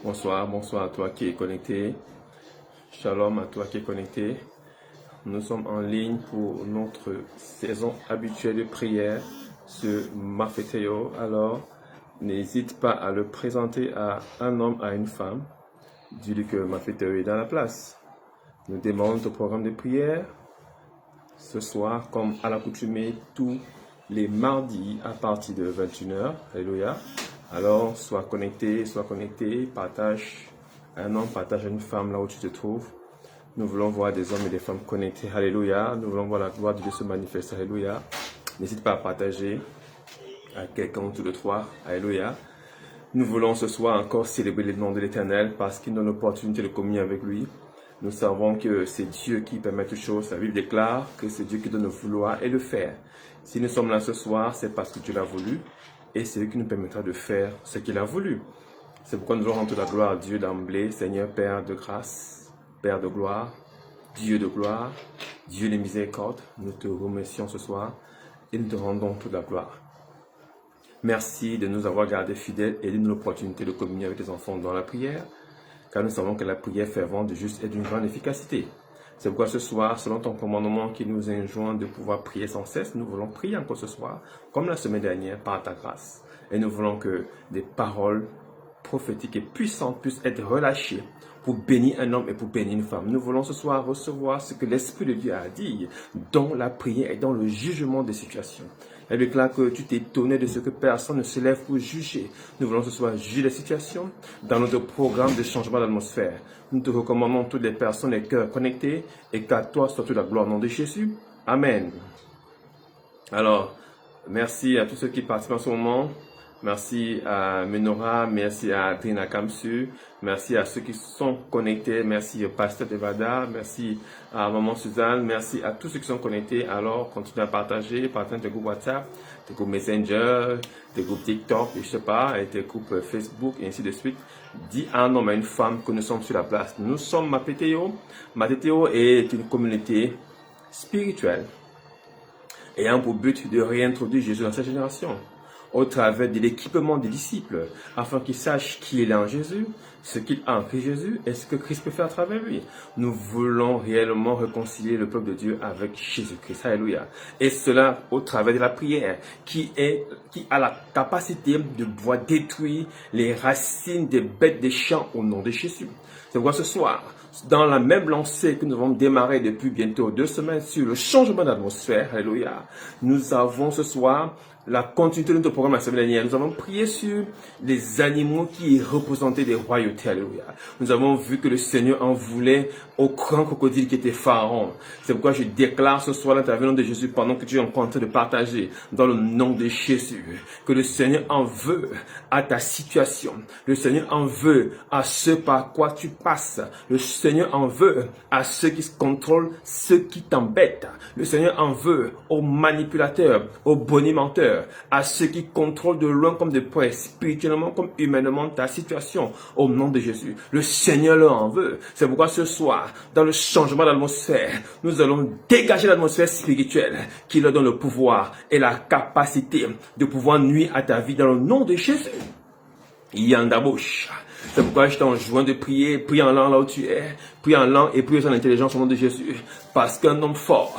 Bonsoir, bonsoir à toi qui es connecté. Shalom à toi qui es connecté. Nous sommes en ligne pour notre saison habituelle de prière sur Mafeteo. Alors, n'hésite pas à le présenter à un homme, à une femme. Dis-lui que Mafeteo est dans la place. Nous démarrons notre programme de prière ce soir, comme à l'accoutumée, tous les mardis à partir de 21h. Alléluia. Alors, sois connecté, partage un homme, partage une femme là où tu te trouves. Nous voulons voir des hommes et des femmes connectés. Alléluia. Nous voulons voir la gloire de Dieu se manifester. Alléluia. N'hésite pas à partager à quelqu'un autour de toi. Alléluia. Nous voulons ce soir encore célébrer le nom de l'Éternel parce qu'il donne l'opportunité de communier avec lui. Nous savons que c'est Dieu qui permet toutes choses. La Bible déclare que c'est Dieu qui donne le vouloir et le faire. Si nous sommes là ce soir, c'est parce que Dieu l'a voulu et c'est lui qui nous permettra de faire ce qu'il a voulu. C'est pourquoi nous allons rendre la gloire à Dieu d'emblée. Seigneur, Père de grâce, Père de gloire, Dieu de gloire, Dieu de miséricorde, nous te remercions ce soir et nous te rendons toute la gloire. Merci de nous avoir gardés fidèles et de nous l'opportunité de communier avec tes enfants dans la prière, car nous savons que la prière fervente de juste est d'une grande efficacité. C'est pourquoi ce soir, selon ton commandement qui nous enjoint de pouvoir prier sans cesse, nous voulons prier encore ce soir, comme la semaine dernière, par ta grâce. Et nous voulons que des paroles prophétiques et puissantes puissent être relâchées pour bénir un homme et pour bénir une femme. Nous voulons ce soir recevoir ce que l'Esprit de Dieu a dit dans la prière et dans le jugement des situations. Elle déclare que tu t'étonnais de ce que personne ne se lève pour juger. Nous voulons ce soir juger les situations dans notre programme de changement d'atmosphère. Nous te recommandons toutes les personnes, les cœurs connectés et qu'à toi soit toute la gloire au nom de Jésus. Amen. Alors, merci à tous ceux qui participent en ce moment. Merci à Menora, merci à Adrina Kamsu, merci à ceux qui sont connectés, merci au pasteur Devada, merci à Maman Suzanne, merci à tous ceux qui sont connectés. Alors, continuez à partager tes groupes WhatsApp, tes groupes Messenger, tes groupes TikTok, je sais pas, et tes groupes Facebook, et ainsi de suite. Dis à un homme, à une femme que nous sommes sur la place. Nous sommes Mafeteo. Mafeteo est une communauté spirituelle ayant pour but de réintroduire Jésus dans cette génération, au travers de l'équipement des disciples, afin qu'ils sachent qui il est en Jésus, ce qu'il a en Christ Jésus et ce que Christ peut faire à travers lui. Nous voulons réellement réconcilier le peuple de Dieu avec Jésus-Christ. Alléluia. Et cela au travers de la prière, qui a la capacité de pouvoir détruire les racines des bêtes des champs au nom de Jésus. C'est pourquoi ce soir, dans la même lancée que nous avons démarré depuis bientôt 2 semaines sur le changement d'atmosphère, alléluia, nous avons ce soir la continuité de notre programme la semaine dernière. Nous avons prié sur les animaux qui représentaient des royautés, alléluia. Nous avons vu que le Seigneur en voulait au grand crocodile qui était Pharaon. C'est pourquoi je déclare ce soir l'intervention de Jésus pendant que tu es en train de partager dans le nom de Jésus, que le Seigneur en veut à ta situation. Le Seigneur en veut à ce par quoi tu passes. Le Seigneur en veut à ceux qui contrôlent ce qui t'embête. Le Seigneur en veut aux manipulateurs, aux bonimenteurs, à ceux qui contrôlent de loin comme de près, spirituellement comme humainement ta situation, au nom de Jésus. Le Seigneur leur en veut. C'est pourquoi ce soir, dans le changement d'atmosphère, nous allons dégager l'atmosphère spirituelle qui leur donne le pouvoir et la capacité de pouvoir nuire à ta vie dans le nom de Jésus. Yandabouche. C'est pourquoi je t'enjoins de prier, prie en langue là où tu es, prie en langue et prie en intelligence au nom de Jésus. Parce qu'un homme fort,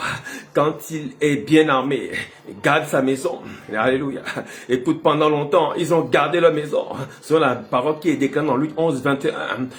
quand il est bien armé, garde sa maison. Alléluia. Écoute, pendant longtemps, ils ont gardé leur maison. Selon la parole qui est déclarée dans Luc 11, 21,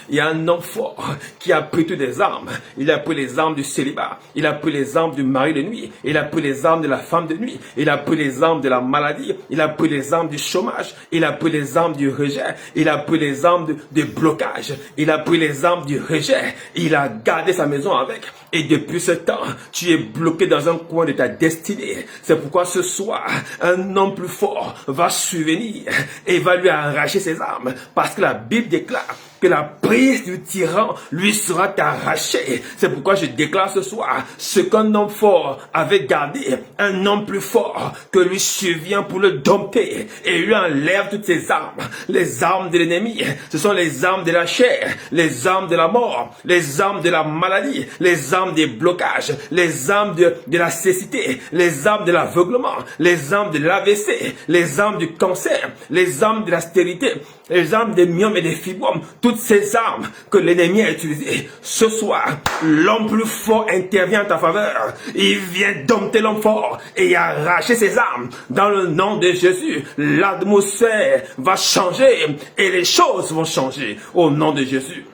il y a un homme fort qui a pris toutes les armes. Il a pris les armes du célibat. Il a pris les armes du mari de nuit. Il a pris les armes de la femme de nuit. Il a pris les armes de la maladie. Il a pris les armes du chômage. Il a pris les armes du rejet. Il a pris les armes de blocage. Il a pris les armes du rejet. Il a gardé sa maison avec. Et depuis ce temps, tu es bloqué dans un coin de ta destinée. C'est pourquoi ce soir, un homme plus fort va survenir et va lui arracher ses armes. Parce que la Bible déclare que la prise du tyran lui sera arrachée. C'est pourquoi je déclare ce soir, ce qu'un homme fort avait gardé, un homme plus fort que lui survient pour le dompter et lui enlève toutes ses armes. Les armes de l'ennemi, ce sont les armes de la chair, les armes de la mort, les armes de la maladie, les armes armes des blocages, les armes de la cécité, les armes de l'aveuglement, les armes de l'AVC, les armes du cancer, les armes de la stérilité, les armes des myomes et des fibromes, toutes ces armes que l'ennemi a utilisées. Ce soir, l'homme plus fort intervient en ta faveur. Il vient dompter l'homme fort et arracher ses armes. Dans le nom de Jésus, l'atmosphère va changer et les choses vont changer au nom de Jésus.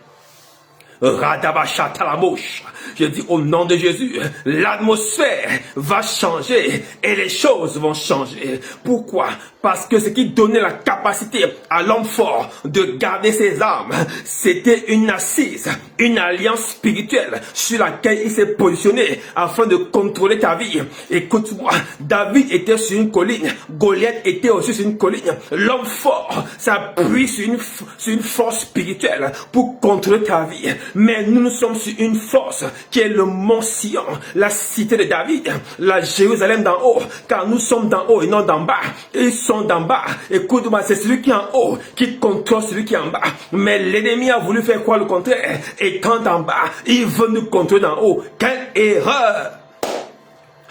Radabashatalamosh. Je dis au nom de Jésus, l'atmosphère va changer et les choses vont changer. Pourquoi? Parce que ce qui donnait la capacité à l'homme fort de garder ses armes, c'était une assise, une alliance spirituelle sur laquelle il s'est positionné afin de contrôler ta vie. Écoute-moi, David était sur une colline, Goliath était aussi sur une colline. L'homme fort s'appuie sur une force spirituelle pour contrôler ta vie. Mais nous sommes sur une force qui est le mont Sion, la cité de David, la Jérusalem d'en haut, car nous sommes d'en haut et non d'en bas. Ils sont d'en bas. Écoute-moi, c'est celui qui est en haut qui contrôle celui qui est en bas. Mais l'ennemi a voulu faire quoi le contraire? Étant en bas, il veut nous contrôler d'en haut. Quelle erreur!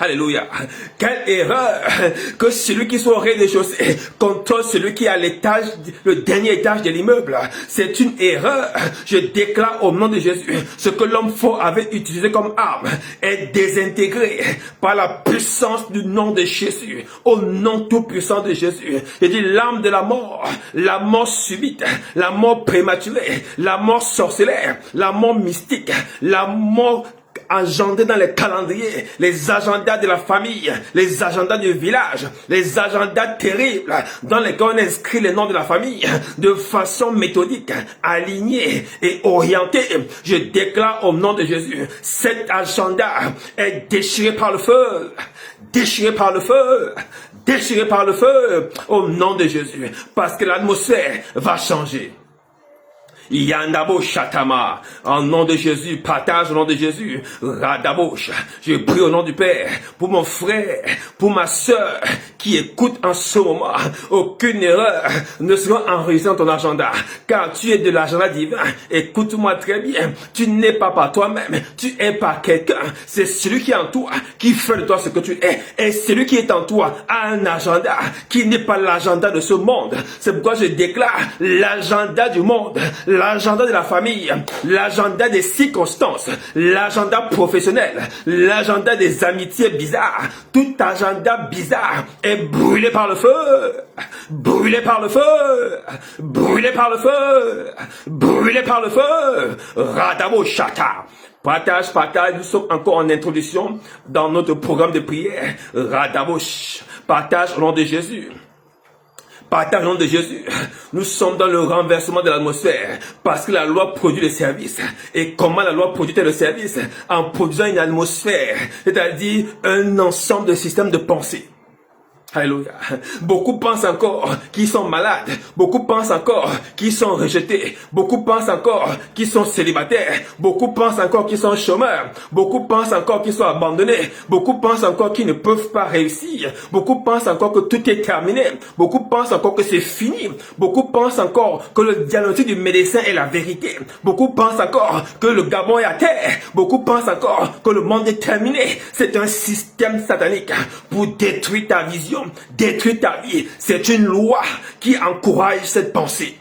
Alléluia. Quelle erreur que celui qui soit au rez-de-chaussée contrôle celui qui est à l'étage, le dernier étage de l'immeuble. C'est une erreur. Je déclare au nom de Jésus, ce que l'homme fort avait utilisé comme arme est désintégré par la puissance du nom de Jésus. Au nom tout puissant de Jésus. Je dis l'arme de la mort subite, la mort prématurée, la mort sorcellaire, la mort mystique, la mort agendés dans les calendriers, les agendas de la famille, les agendas du village, les agendas terribles dans lesquels on inscrit les noms de la famille de façon méthodique, alignée et orientée. Je déclare au nom de Jésus, cet agenda est déchiré par le feu, déchiré par le feu, déchiré par le feu, au nom de Jésus, parce que l'atmosphère va changer. Yandabo Shatama, en nom de Jésus, partage au nom de Jésus, Radabosh, je prie au nom du Père, pour mon frère, pour ma soeur, qui écoute en ce moment, aucune erreur ne sera enregistrée dans ton agenda, car tu es de l'agenda divin. Écoute-moi très bien, tu n'es pas par toi-même, tu es par quelqu'un, c'est celui qui est en toi, qui fait de toi ce que tu es, et celui qui est en toi a un agenda, qui n'est pas l'agenda de ce monde. C'est pourquoi je déclare l'agenda du monde, l'agenda de la famille, l'agenda des circonstances, l'agenda professionnel, l'agenda des amitiés bizarres, tout agenda bizarre est brûlé par le feu, brûlé par le feu, brûlé par le feu, brûlé par le feu. Radabo Shata. Partage, nous sommes encore en introduction dans notre programme de prière. Radabosh. Partage au nom de Jésus. Partage au nom de Jésus. Nous sommes dans le renversement de l'atmosphère parce que la loi produit le service. Et comment la loi produit le service? En produisant une atmosphère, c'est-à-dire un ensemble de systèmes de pensée. Alléluia. Beaucoup pensent encore qu'ils sont malades. Beaucoup pensent encore qu'ils sont rejetés. Beaucoup pensent encore qu'ils sont célibataires. Beaucoup pensent encore qu'ils sont chômeurs. Beaucoup pensent encore qu'ils sont abandonnés. Beaucoup pensent encore qu'ils ne peuvent pas réussir. Beaucoup pensent encore que tout est terminé. Beaucoup pensent encore que c'est fini. Beaucoup pensent encore que le diagnostic du médecin est la vérité. Beaucoup pensent encore que le Gabon est à terre. Beaucoup pensent encore que le monde est terminé. C'est un système satanique pour détruire ta vision, détruire ta vie. C'est une loi qui encourage cette pensée.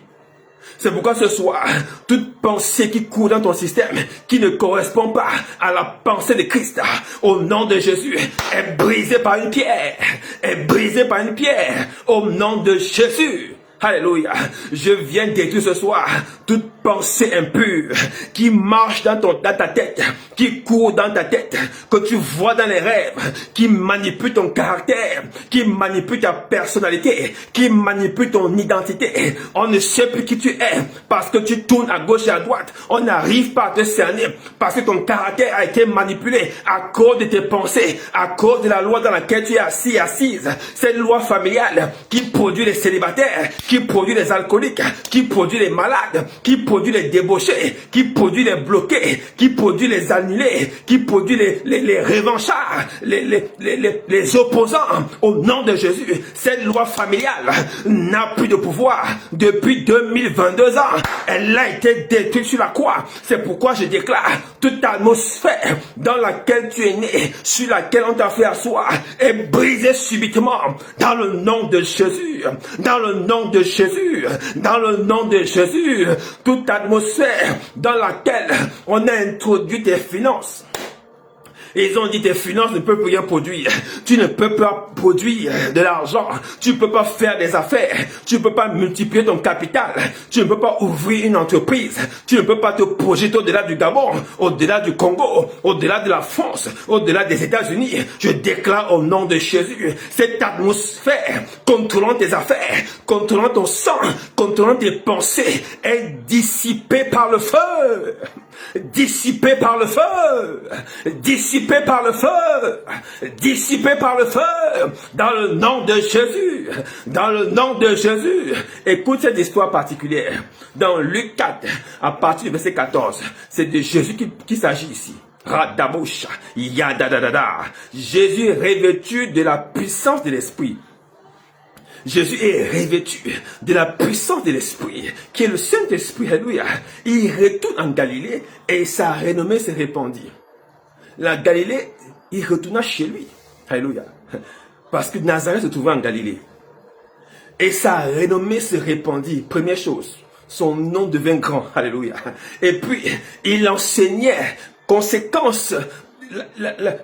C'est pourquoi ce soir, toute pensée qui court dans ton système, qui ne correspond pas à la pensée de Christ, au nom de Jésus, est brisée par une pierre. Est brisée par une pierre. Au nom de Jésus. Alléluia. Je viens détruire ce soir toute pensée impure qui marche dans ta tête, qui court dans ta tête, que tu vois dans les rêves, qui manipule ton caractère, qui manipule ta personnalité, qui manipule ton identité. On ne sait plus qui tu es parce que tu tournes à gauche et à droite. On n'arrive pas à te cerner parce que ton caractère a été manipulé à cause de tes pensées, à cause de la loi dans laquelle tu es assise. Cette loi familiale qui produit les célibataires, qui produit les alcooliques, qui produit les malades, qui produit les débauchés, qui produit les bloqués, qui produit les annulés, qui produit les revanchards, les opposants. Au nom de Jésus, cette loi familiale n'a plus de pouvoir depuis 2022 ans. Elle a été détruite sur la croix. C'est pourquoi je déclare toute atmosphère dans laquelle tu es né, sur laquelle on t'a fait asseoir, est brisée subitement dans le nom de Jésus. Dans le nom de Jésus. Dans le nom de Jésus. Toute atmosphère dans laquelle on a introduit tes finances. Ils ont dit tes finances ne peuvent rien produire. Tu ne peux pas produire de l'argent. Tu ne peux pas faire des affaires. Tu ne peux pas multiplier ton capital. Tu ne peux pas ouvrir une entreprise. Tu ne peux pas te projeter au-delà du Gabon, au-delà du Congo, au-delà de la France, au-delà des États-Unis. Je déclare au nom de Jésus, cette atmosphère contrôlant tes affaires, contrôlant ton sang, contrôlant tes pensées, est dissipée par le feu. Dissipé par le feu, dissipé par le feu, dissipé par le feu, dans le nom de Jésus, dans le nom de Jésus. Écoute cette histoire particulière. Dans Luc 4, à partir du verset 14, c'est de Jésus qui s'agit ici. Radaboucha, yadadadada. Jésus est revêtu de la puissance de l'Esprit. Jésus est revêtu de la puissance de l'Esprit, qui est le Saint-Esprit, alléluia. Il retourne en Galilée et sa renommée se répandit. La Galilée, il retourna chez lui, alléluia. Parce que Nazareth se trouvait en Galilée. Et sa renommée se répandit. Première chose, son nom devint grand, alléluia. Et puis, il enseignait, conséquence,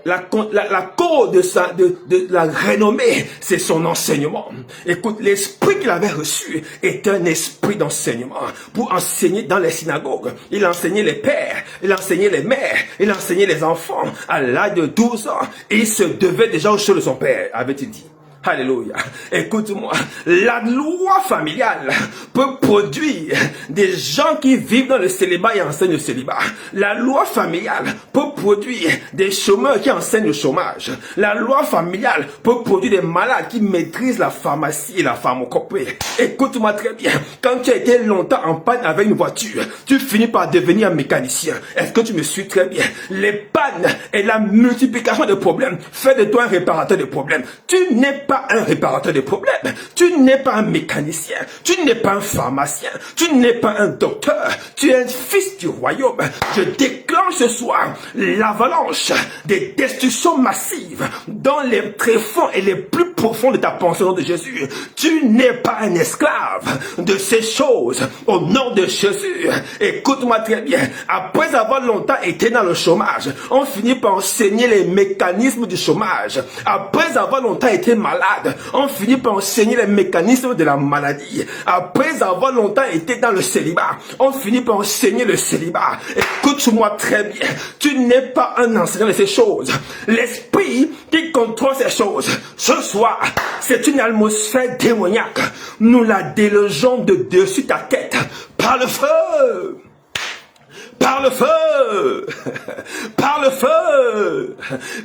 la cause de la renommée, c'est son enseignement. Écoute, l'esprit qu'il avait reçu était un esprit d'enseignement pour enseigner dans les synagogues. Il enseignait les pères, il enseignait les mères, il enseignait les enfants à l'âge de 12 ans. Et il se devait déjà au chevet de son père, avait-il dit. Alléluia. Écoute-moi, la loi familiale peut produire des gens qui vivent dans le célibat et enseignent le célibat. La loi familiale peut produire des chômeurs qui enseignent le chômage. La loi familiale peut produire des malades qui maîtrisent la pharmacie et la pharmacopée. Écoute-moi très bien. Quand tu as été longtemps en panne avec une voiture, tu finis par devenir un mécanicien. Est-ce que tu me suis très bien? Les pannes et la multiplication de problèmes fait de toi un réparateur de problèmes. Tu n'es pas un réparateur de problèmes, tu n'es pas un mécanicien, tu n'es pas un pharmacien, tu n'es pas un docteur, tu es un fils du royaume. Je déclenche ce soir l'avalanche des destructions massives dans les tréfonds et les plus profonds de ta pensée au nom de Jésus. Tu n'es pas un esclave de ces choses au nom de Jésus. Écoute-moi très bien, après avoir longtemps été dans le chômage, on finit par enseigner les mécanismes du chômage. Après avoir longtemps été malade, on finit par enseigner les mécanismes de la maladie. Après avoir longtemps été dans le célibat, on finit par enseigner le célibat. Écoute-moi très bien, tu n'es pas un enseignant de ces choses. L'esprit qui contrôle ces choses, ce soir, c'est une atmosphère démoniaque. Nous la délogeons de dessus ta tête par le feu. Par le feu, par le feu,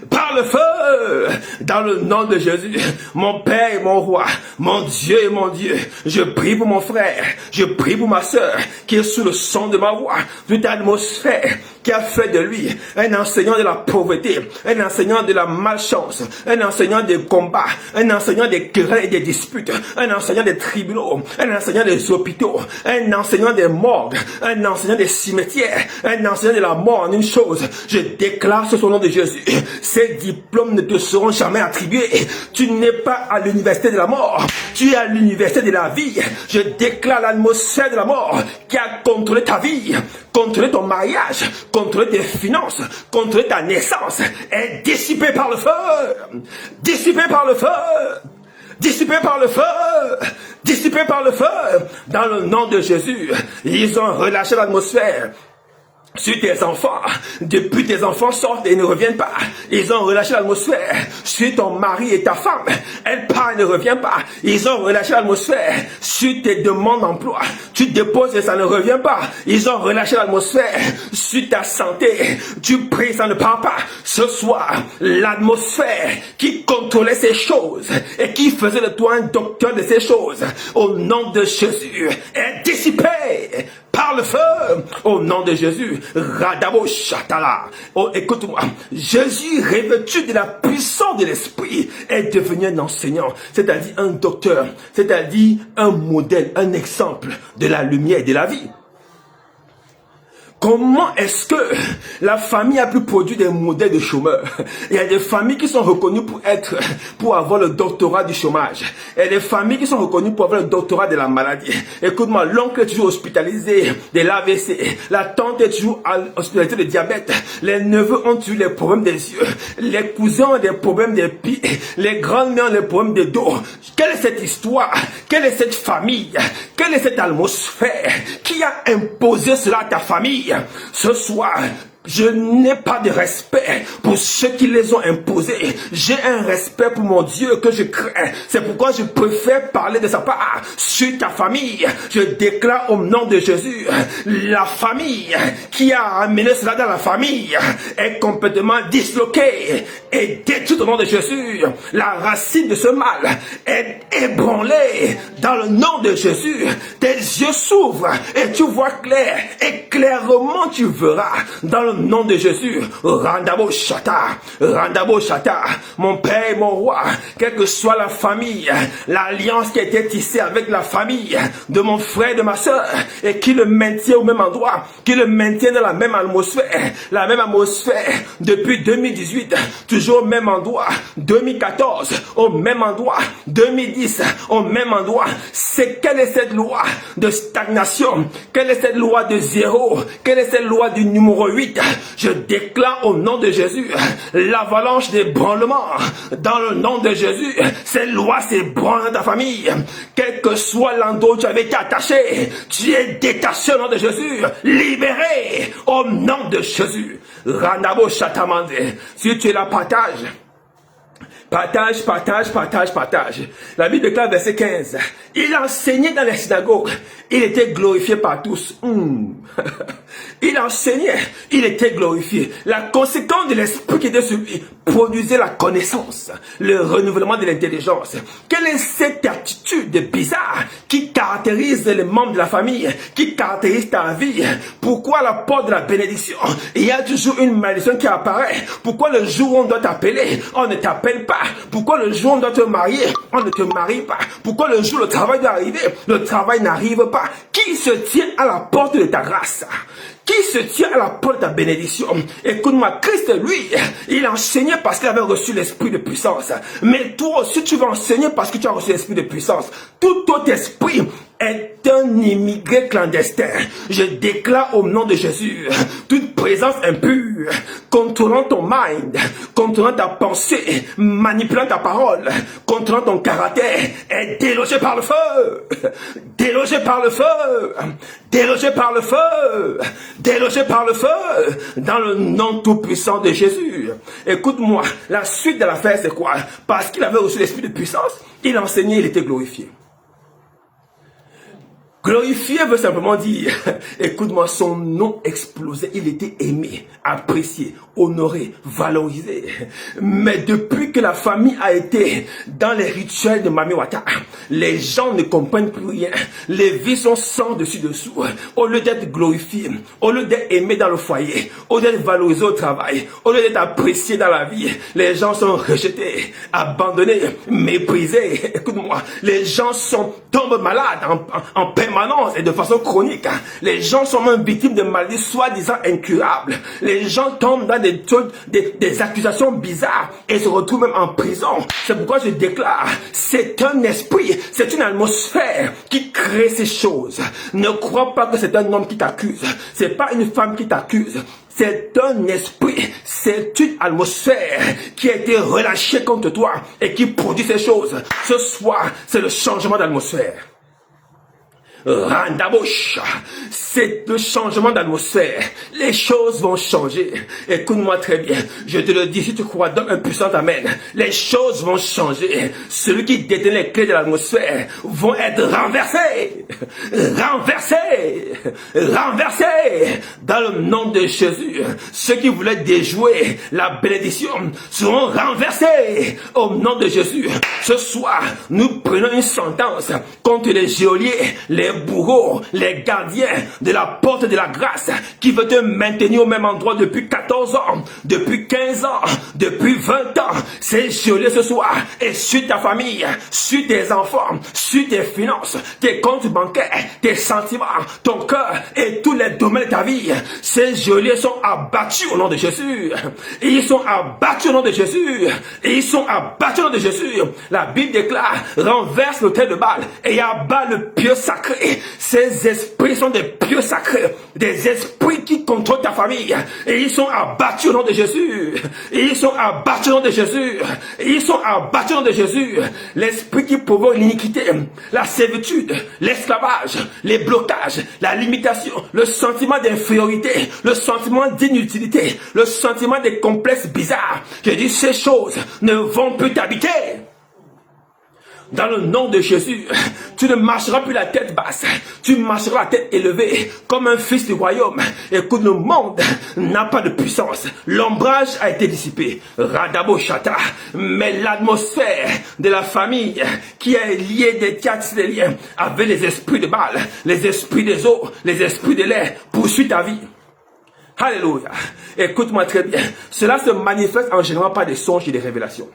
par le feu, dans le nom de Jésus, mon Père et mon Roi, mon Dieu et mon Dieu, je prie pour mon frère, je prie pour ma soeur, qui est sous le son de ma voix, toute atmosphère qui a fait de lui un enseignant de la pauvreté, un enseignant de la malchance, un enseignant des combats, un enseignant des querelles et des disputes, un enseignant des tribunaux, un enseignant des hôpitaux, un enseignant des morgues, un enseignant des cimetières, un enseignant de la mort en une chose. Je déclare sur son nom de Jésus, ces diplômes ne te seront jamais attribués. Tu n'es pas à l'université de la mort, tu es à l'université de la vie. Je déclare l'atmosphère de la mort qui a contrôlé ta vie, contrôlé ton mariage, contrôler tes finances, contrôler ta naissance, est dissipée par le feu, dissipée par le feu, dissipée par le feu, dissipée par le feu, dans le nom de Jésus. Ils ont relâché l'atmosphère. sur tes enfants, depuis tes enfants sortent et ne reviennent pas, ils ont relâché l'atmosphère. Sur ton mari et ta femme, elle part et ne revient pas, ils ont relâché l'atmosphère. Sur tes demandes d'emploi, tu déposes et ça ne revient pas, ils ont relâché l'atmosphère. Sur ta santé, tu pries, ça ne part pas. Ce soir, l'atmosphère qui contrôlait ces choses et qui faisait de toi un docteur de ces choses, au nom de Jésus, est dissipée par le feu, au nom de Jésus. Radabo Shatala. Oh, écoute-moi. Jésus, revêtu de la puissance de l'Esprit, est devenu un enseignant, c'est-à-dire un docteur, c'est-à-dire un modèle, un exemple de la lumière et de la vie. Comment est-ce que la famille a pu produire des modèles de chômeurs? Il y a des familles qui sont reconnues pour avoir le doctorat du chômage. Il y a des familles qui sont reconnues pour avoir le doctorat de la maladie. Écoute-moi, l'oncle est toujours hospitalisé de l'AVC. La tante est toujours hospitalisée de diabète. Les neveux ont toujours les problèmes des yeux. Les cousins ont des problèmes des pieds. Les grands-mères ont des problèmes de dos. Quelle est cette histoire? Quelle est cette famille? Quelle est cette atmosphère qui a imposé cela à ta famille? Ce soir, je n'ai pas de respect pour ceux qui les ont imposés. J'ai un respect pour mon Dieu que je crains. C'est pourquoi je préfère parler de sa part sur ta famille. Je déclare au nom de Jésus, la famille qui a amené cela dans la famille est complètement disloquée et détruite au nom de Jésus. La racine de ce mal est ébranlée dans le nom de Jésus. Tes yeux s'ouvrent et tu vois clair. Et clairement tu verras dans le nom de Jésus. Randabo Shata, Randabo Shata, mon Père, mon Roi, quelle que soit la famille, l'alliance qui a été tissée avec la famille de mon frère, de ma soeur, et qui le maintient au même endroit, qui le maintient dans la même atmosphère depuis 2018, toujours au même endroit, 2014, au même endroit, 2010, au même endroit. C'est quelle est cette loi de stagnation? Quelle est cette loi de zéro? Quelle est cette loi du numéro 8? Je déclare au nom de Jésus l'avalanche d'ébranlement dans le nom de Jésus. Cette loi s'ébranle dans ta famille. Quel que soit l'endroit où tu avais été attaché, tu es détaché au nom de Jésus, libéré au nom de Jésus. Randabo Chatamande. Si tu es là, partage. Partage, partage, partage, partage. La Bible déclare verset 15. Il enseignait dans les synagogues. Il était glorifié par tous. Il enseignait. Il était glorifié. La conséquence de l'esprit qui était sur lui produisait la connaissance, le renouvellement de l'intelligence. Quelle est cette attitude bizarre qui caractérise les membres de la famille, qui caractérise ta vie? Pourquoi à la porte de la bénédiction, il y a toujours une malédiction qui apparaît? Pourquoi le jour où on doit t'appeler, on ne t'appelle pas? Pourquoi le jour où on doit te marier, on ne te marie pas? Pourquoi le jour où le travail doit arriver, le travail n'arrive pas? Qui se tient à la porte de ta grâce? Qui se tient à la porte de ta bénédiction? Écoute-moi, Christ, lui, il enseignait parce qu'il avait reçu l'esprit de puissance. Mais toi aussi, tu vas enseigner parce que tu as reçu l'esprit de puissance. Tout autre esprit est un immigré clandestin. Je déclare au nom de Jésus, toute présence impure, contrôlant ton mind, contrôlant ta pensée, manipulant ta parole, contrôlant ton caractère, est délogé par le feu. Délogé par le feu. Délogé par le feu. Délogé par le feu. Dans le nom tout-puissant de Jésus. Écoute-moi, la suite de l'affaire c'est quoi? Parce qu'il avait reçu l'esprit de puissance, il enseignait, il était glorifié. Glorifié veut simplement dire, écoute-moi, son nom explosait, il était aimé, apprécié, honoré, valorisé. Mais depuis que la famille a été dans les rituels de Mami Wata, les gens ne comprennent plus rien. Les vies sont sans dessus-dessous. Au lieu d'être glorifiés, au lieu d'être aimés dans le foyer, au lieu d'être valorisés au travail, au lieu d'être appréciés dans la vie, les gens sont rejetés, abandonnés, méprisés. Écoute-moi, les gens tombent malades en permanence et de façon chronique. Les gens sont même victimes de maladies soi-disant incurables. Les gens tombent dans des accusations bizarres et se retrouvent même en prison. C'est pourquoi je déclare, c'est un esprit, c'est une atmosphère qui crée ces choses. Ne crois pas que c'est un homme qui t'accuse. C'est pas une femme qui t'accuse. C'est un esprit, c'est une atmosphère qui a été relâchée contre toi et qui produit ces choses. Ce soir, c'est le changement d'atmosphère. Randabosha, c'est le changement d'atmosphère. Les choses vont changer. Écoute-moi très bien. Je te le dis, si tu crois, donne un puissant amen. Les choses vont changer. Celui qui détient les clés de l'atmosphère vont être renversés. Renversés. Renversés. Dans le nom de Jésus, ceux qui voulaient déjouer la bénédiction seront renversés. Au nom de Jésus, ce soir, nous prenons une sentence contre les geôliers, les bourreaux, les gardiens de la porte de la grâce qui veulent te maintenir au même endroit depuis 14 ans, depuis 15 ans, depuis 20 ans. C'est geôlier ce soir et sur ta famille, sur tes enfants, sur tes finances, tes comptes bancaires, tes sentiments, ton cœur et tous les domaines de ta vie. Ces geôliers sont abattus au nom de Jésus. Et ils sont abattus au nom de Jésus. Et ils sont abattus au nom de Jésus. La Bible déclare, renverse l'autel de Baal et abat le pieu sacré. Ces esprits sont des pieux sacrés, des esprits qui contrôlent ta famille. Et ils sont abattus au nom de Jésus. Et ils sont abattus au nom de Jésus. Et ils sont abattus au nom de Jésus. L'esprit qui provoque l'iniquité, la servitude, l'esclavage, les blocages, la limitation, le sentiment d'infériorité, le sentiment d'inutilité, le sentiment des complexes bizarres. Je dis, ces choses ne vont plus t'habiter. Dans le nom de Jésus, tu ne marcheras plus la tête basse, tu marcheras la tête élevée comme un fils du royaume. Écoute, le monde n'a pas de puissance, l'ombrage a été dissipé, Radabo Shata, mais l'atmosphère de la famille qui est liée des liens avec les esprits de Baal, les esprits des eaux, les esprits de l'air, poursuit ta vie. Alléluia. Écoute-moi très bien, cela se manifeste en général par des songes et des révélations.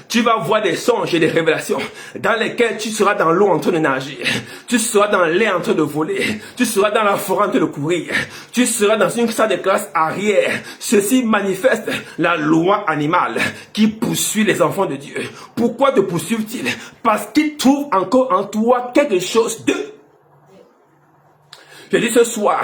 Tu vas voir des songes et des révélations dans lesquels tu seras dans l'eau en train de nager. Tu seras dans l'air en train de voler. Tu seras dans la forêt en train de courir. Tu seras dans une salle de classe arrière. Ceci manifeste la loi animale qui poursuit les enfants de Dieu. Pourquoi te poursuivent-ils? Parce qu'ils trouvent encore en toi quelque chose de... Je dis ce soir,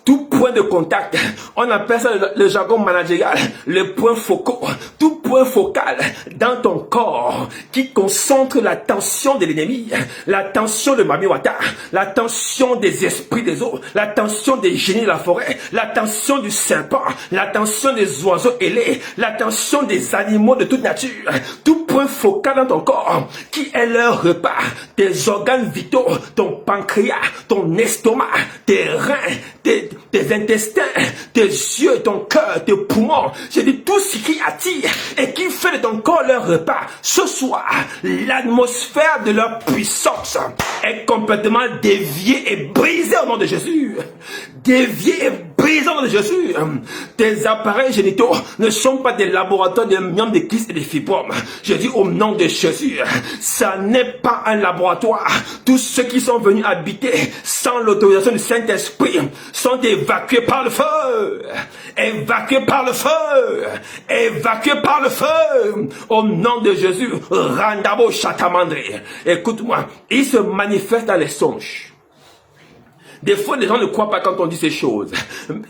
tout point de contact, on appelle ça le jargon managérial, le point focal, tout point focal dans ton corps qui concentre la tension de l'ennemi, la tension de Mamiwata, la tension des esprits des eaux, la tension des génies de la forêt, la tension du serpent, la tension des oiseaux ailés, la tension des animaux de toute nature, tout point focal dans ton corps qui est leur repas, tes organes vitaux, ton pancréas, ton estomac, tes reins, tes intestins, tes yeux, ton cœur, tes poumons. J'ai dit tout ce qui attire et qui fait de ton corps leur repas. Ce soir, l'atmosphère de leur puissance est complètement déviée et brisée au nom de Jésus. Déviée et brisée au nom de Jésus. Tes appareils génitaux ne sont pas des laboratoires de myome, de kyste et de fibromes. Je dis au nom de Jésus, ça n'est pas un laboratoire. Tous ceux qui sont venus habiter sans l'autorisation du Saint-Esprit sont évacués par le feu. Évacués par le feu. Évacués par le feu. Au nom de Jésus, Randabo Chatamandre. Écoute-moi, il se manifeste dans les songes. Des fois, les gens ne croient pas quand on dit ces choses.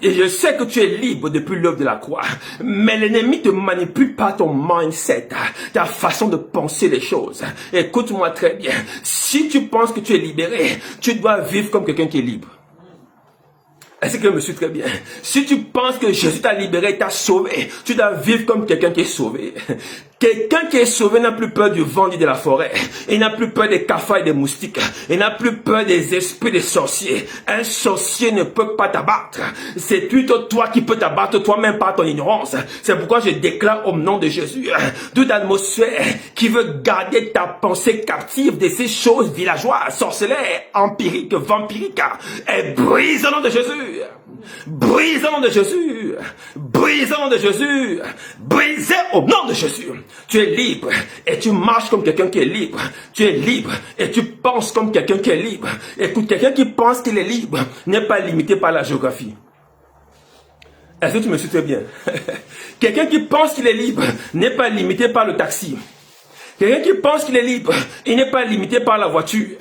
Et je sais que tu es libre depuis l'œuvre de la croix. Mais l'ennemi te manipule par ton mindset, ta façon de penser les choses. Écoute-moi très bien. Si tu penses que tu es libéré, tu dois vivre comme quelqu'un qui est libre. Est-ce que je me suis très bien? Si tu penses que Jésus t'a libéré, t'a sauvé, tu dois vivre comme quelqu'un qui est sauvé. Quelqu'un qui est sauvé n'a plus peur du vent ni de la forêt. Il n'a plus peur des cafards et des moustiques. Il n'a plus peur des esprits des sorciers. Un sorcier ne peut pas t'abattre. C'est plutôt toi qui peux t'abattre toi-même par ton ignorance. C'est pourquoi je déclare au nom de Jésus, toute atmosphère qui veut garder ta pensée captive de ces choses villageoises, sorcellaires, empiriques, vampiriques, est brise au nom de Jésus. Brise au nom de Jésus. Brise au nom de Jésus. Brise au nom de Jésus. Tu es libre et tu marches comme quelqu'un qui est libre. Tu es libre et tu penses comme quelqu'un qui est libre. Écoute, quelqu'un qui pense qu'il est libre n'est pas limité par la géographie. Est-ce que tu me suis très bien? Quelqu'un qui pense qu'il est libre n'est pas limité par le taxi. Quelqu'un qui pense qu'il est libre, il n'est pas limité par la voiture.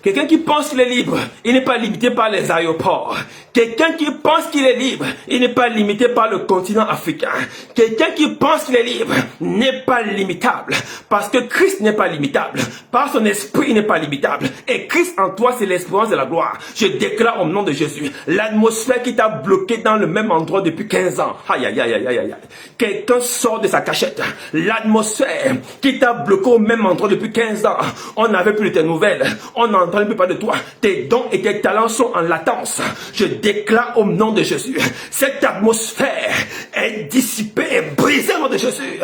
Quelqu'un qui pense qu'il est libre, il n'est pas limité par les aéroports. Quelqu'un qui pense qu'il est libre, il n'est pas limité par le continent africain. Quelqu'un qui pense qu'il est libre n'est pas limitable. Parce que Christ n'est pas limitable. Par son esprit, il n'est pas limitable. Et Christ en toi, c'est l'espérance de la gloire. Je déclare au nom de Jésus, l'atmosphère qui t'a bloqué dans le même endroit depuis 15 ans. Aïe, aïe, aïe, aïe, aïe, aïe. Quelqu'un sort de sa cachette. L'atmosphère qui t'a bloqué au même endroit depuis 15 ans. On n'avait plus de tes nouvelles. On n'entendait plus parler de toi. Tes dons et tes talents sont en latence. Je déclare au nom de Jésus, cette atmosphère est dissipée et brisée au nom de Jésus.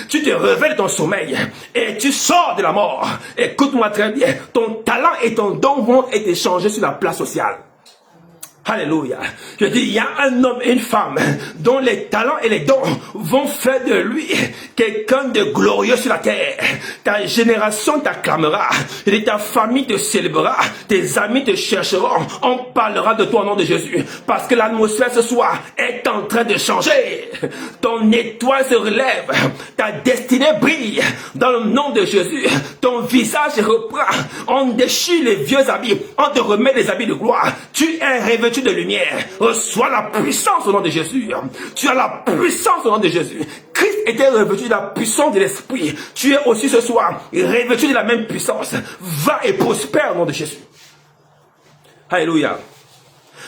Tu te réveilles de ton sommeil et tu sors de la mort. Écoute-moi très bien. Ton talent et ton don vont être échangés sur la place sociale. Alléluia. Je dis, il y a un homme et une femme dont les talents et les dons vont faire de lui quelqu'un de glorieux sur la terre. Ta génération t'acclamera. Et ta famille te célébrera. Tes amis te chercheront. On parlera de toi au nom de Jésus. Parce que l'atmosphère ce soir est en train de changer. Ton étoile se relève. Ta destinée brille. Dans le nom de Jésus, ton visage reprend. On déchire les vieux habits. On te remet les habits de gloire. Tu es revêtu de lumière. Reçois la puissance au nom de Jésus. Tu as la puissance au nom de Jésus. Christ était revêtu de la puissance de l'esprit. Tu es aussi ce soir revêtu de la même puissance. Va et prospère au nom de Jésus. Alléluia.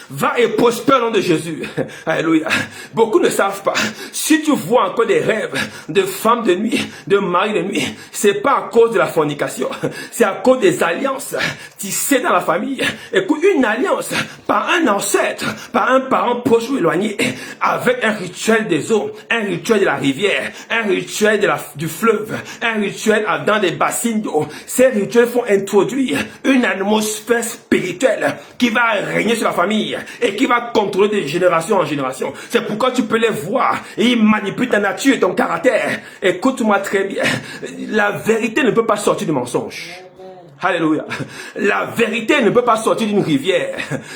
Va et prospère au nom de Jésus. Alléluia. Beaucoup ne savent pas. Si tu vois encore des rêves de femmes de nuit, de maris de nuit, c'est pas à cause de la fornication. C'est à cause des alliances tissées dans la famille. Écoute, une alliance par un ancêtre, par un parent proche ou éloigné, avec un rituel des eaux, un rituel de la rivière, un rituel du fleuve, un rituel dans des bassines d'eau. Ces rituels font introduire une atmosphère spirituelle qui va régner sur la famille et qui va contrôler de génération en génération. C'est pourquoi tu peux les voir et ils manipulent ta nature et ton caractère. Écoute-moi très bien. La vérité ne peut pas sortir du mensonge. Alléluia. La vérité ne peut pas sortir d'une rivière.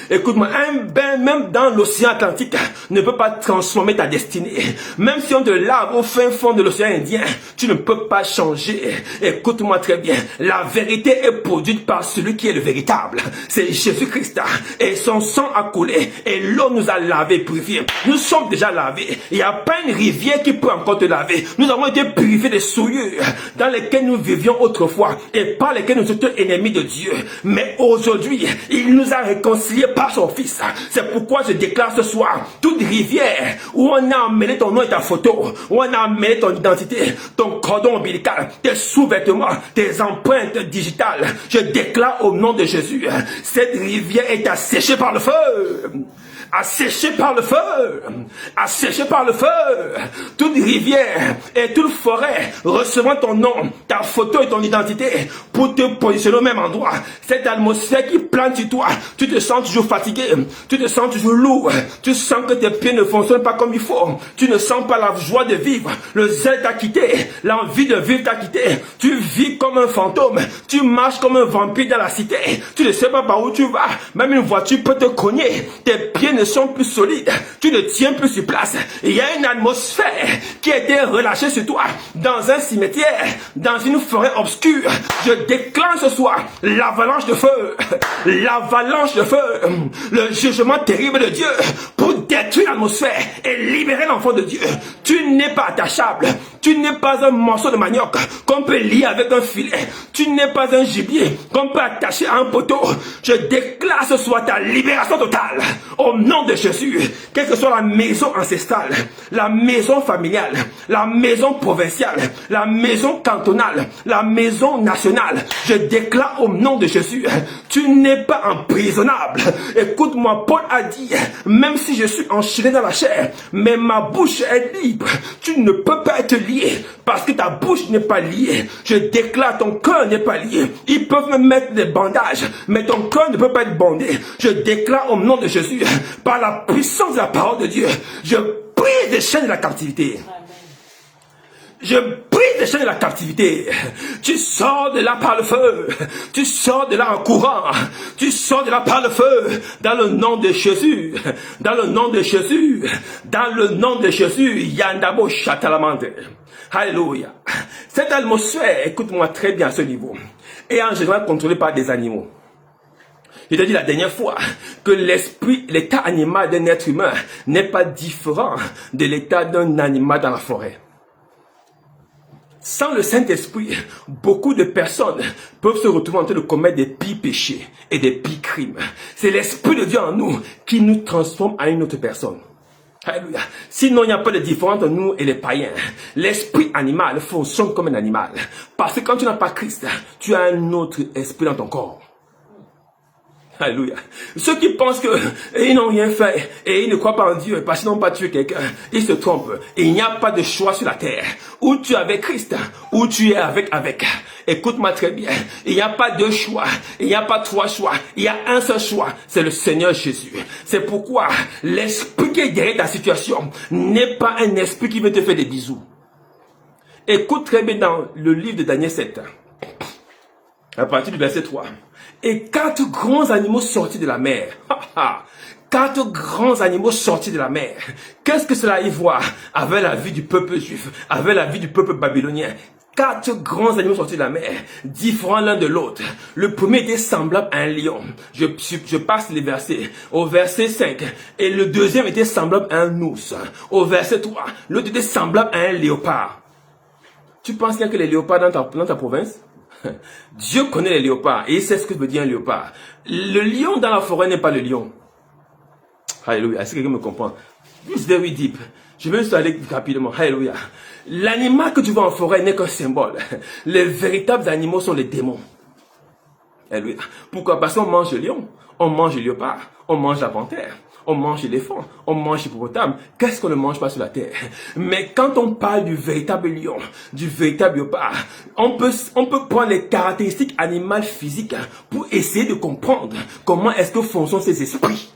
Écoute-moi, un bain même dans l'océan Atlantique ne peut pas transformer ta destinée. Même si on te lave au fin fond de l'océan Indien, tu ne peux pas changer. Écoute-moi très bien. La vérité est produite par celui qui est le véritable. C'est Jésus-Christ. Et son sang a coulé. Et l'eau nous a lavés, purifiés. Nous sommes déjà lavés. Il n'y a pas une rivière qui peut encore te laver. Nous avons été purifiés des souillures dans lesquelles nous vivions autrefois et par lesquelles nous étions ennemis de Dieu. Mais aujourd'hui, il nous a réconciliés par son Fils. C'est pourquoi je déclare ce soir, toute rivière où on a amené ton nom et ta photo, où on a amené ton identité, ton cordon ombilical, tes sous-vêtements, tes empreintes digitales, je déclare au nom de Jésus, cette rivière est asséchée par le feu. Asséché par le feu, asséché par le feu, toute rivière et toute forêt recevant ton nom, ta photo et ton identité pour te positionner au même endroit. Cette atmosphère qui plane sur toi, tu te sens toujours fatigué, tu te sens toujours lourd, tu sens que tes pieds ne fonctionnent pas comme il faut, tu ne sens pas la joie de vivre, le zèle t'a quitté, l'envie de vivre t'a quitté, tu vis comme un fantôme, tu marches comme un vampire dans la cité, tu ne sais pas par où tu vas, même une voiture peut te cogner, tes pieds ne sont plus solides, tu ne tiens plus sur place. Il y a une atmosphère qui a été relâchée sur toi dans un cimetière, dans une forêt obscure. Je déclenche ce soir l'avalanche de feu, l'avalanche de feu, le jugement terrible de Dieu pour détruire l'atmosphère et libérer l'enfant de Dieu. Tu n'es pas attachable, tu n'es pas un morceau de manioc qu'on peut lier avec un filet, tu n'es pas un gibier qu'on peut attacher à un poteau. Je déclare ce soir ta libération totale au nom de Jésus. Quelle que soit la maison ancestrale, la maison familiale, la maison provinciale, la maison cantonale, la maison nationale, je déclare au nom de Jésus, tu n'es pas emprisonnable. Écoute-moi, Paul a dit, même si je suis enchaîné dans la chair, mais ma bouche est libre. Tu ne peux pas être lié parce que ta bouche n'est pas liée. Je déclare, ton cœur n'est pas lié. Ils peuvent me mettre des bandages, mais ton cœur ne peut pas être bandé. Je déclare au nom de Jésus, par la puissance de la parole de Dieu, je brise les chaînes de la captivité. Je brise les chaînes de la captivité. Tu sors de là par le feu. Tu sors de là en courant. Tu sors de là par le feu. Dans le nom de Jésus. Dans le nom de Jésus. Dans le nom de Jésus. Yandabo Chatalamande. Alléluia. Cette atmosphère, écoute-moi très bien à ce niveau, est en général contrôlée par des animaux. Je t'ai dit la dernière fois que l'esprit, l'état animal d'un être humain n'est pas différent de l'état d'un animal dans la forêt. Sans le Saint-Esprit, beaucoup de personnes peuvent se retrouver en train de commettre des pires péchés et des pires crimes. C'est l'Esprit de Dieu en nous qui nous transforme en une autre personne. Alléluia. Sinon, il n'y a pas de différence entre nous et les païens. L'esprit animal fonctionne comme un animal. Parce que quand tu n'as pas Christ, tu as un autre esprit dans ton corps. Alléluia. Ceux qui pensent qu'ils n'ont rien fait et ils ne croient pas en Dieu parce qu'ils n'ont pas tué quelqu'un, ils se trompent. Il n'y a pas de choix sur la terre. Ou tu es avec Christ, ou tu es avec. Écoute-moi très bien. Il n'y a pas deux choix. Il n'y a pas trois choix. Il y a un seul choix. C'est le Seigneur Jésus. C'est pourquoi l'esprit qui est derrière ta situation n'est pas un esprit qui veut te faire des bisous. Écoute très bien dans le livre de Daniel 7. À partir du verset 3. Et 4 grands animaux sortis de la mer. 4 grands animaux sortis de la mer. Qu'est-ce que cela y voit avec la vie du peuple juif, avec la vie du peuple babylonien? 4 grands animaux sortis de la mer, différents l'un de l'autre. Le premier était semblable à un lion. Je passe les versets. Au verset 5. Et le deuxième était semblable à un ours. Au verset 3. L'autre était semblable à un léopard. Tu penses qu'il y a que les léopards dans ta province? Dieu connaît les léopards et il sait ce que veut dire un léopard. Le lion dans la forêt n'est pas le lion. Alléluia. Est-ce que quelqu'un me comprend? It's very deep. Je vais juste aller rapidement. Alléluia. L'animal que tu vois en forêt n'est qu'un symbole. Les véritables animaux sont les démons. Alléluia. Pourquoi? Parce qu'on mange le lion, on mange le léopard, on mange la panthère, on mange l'éléphant, on mange l'hippopotame. Qu'est-ce qu'on ne mange pas sur la terre? Mais quand on parle du véritable lion, du véritable léopard, on peut prendre les caractéristiques animales physiques pour essayer de comprendre comment est-ce que fonctionnent ces esprits.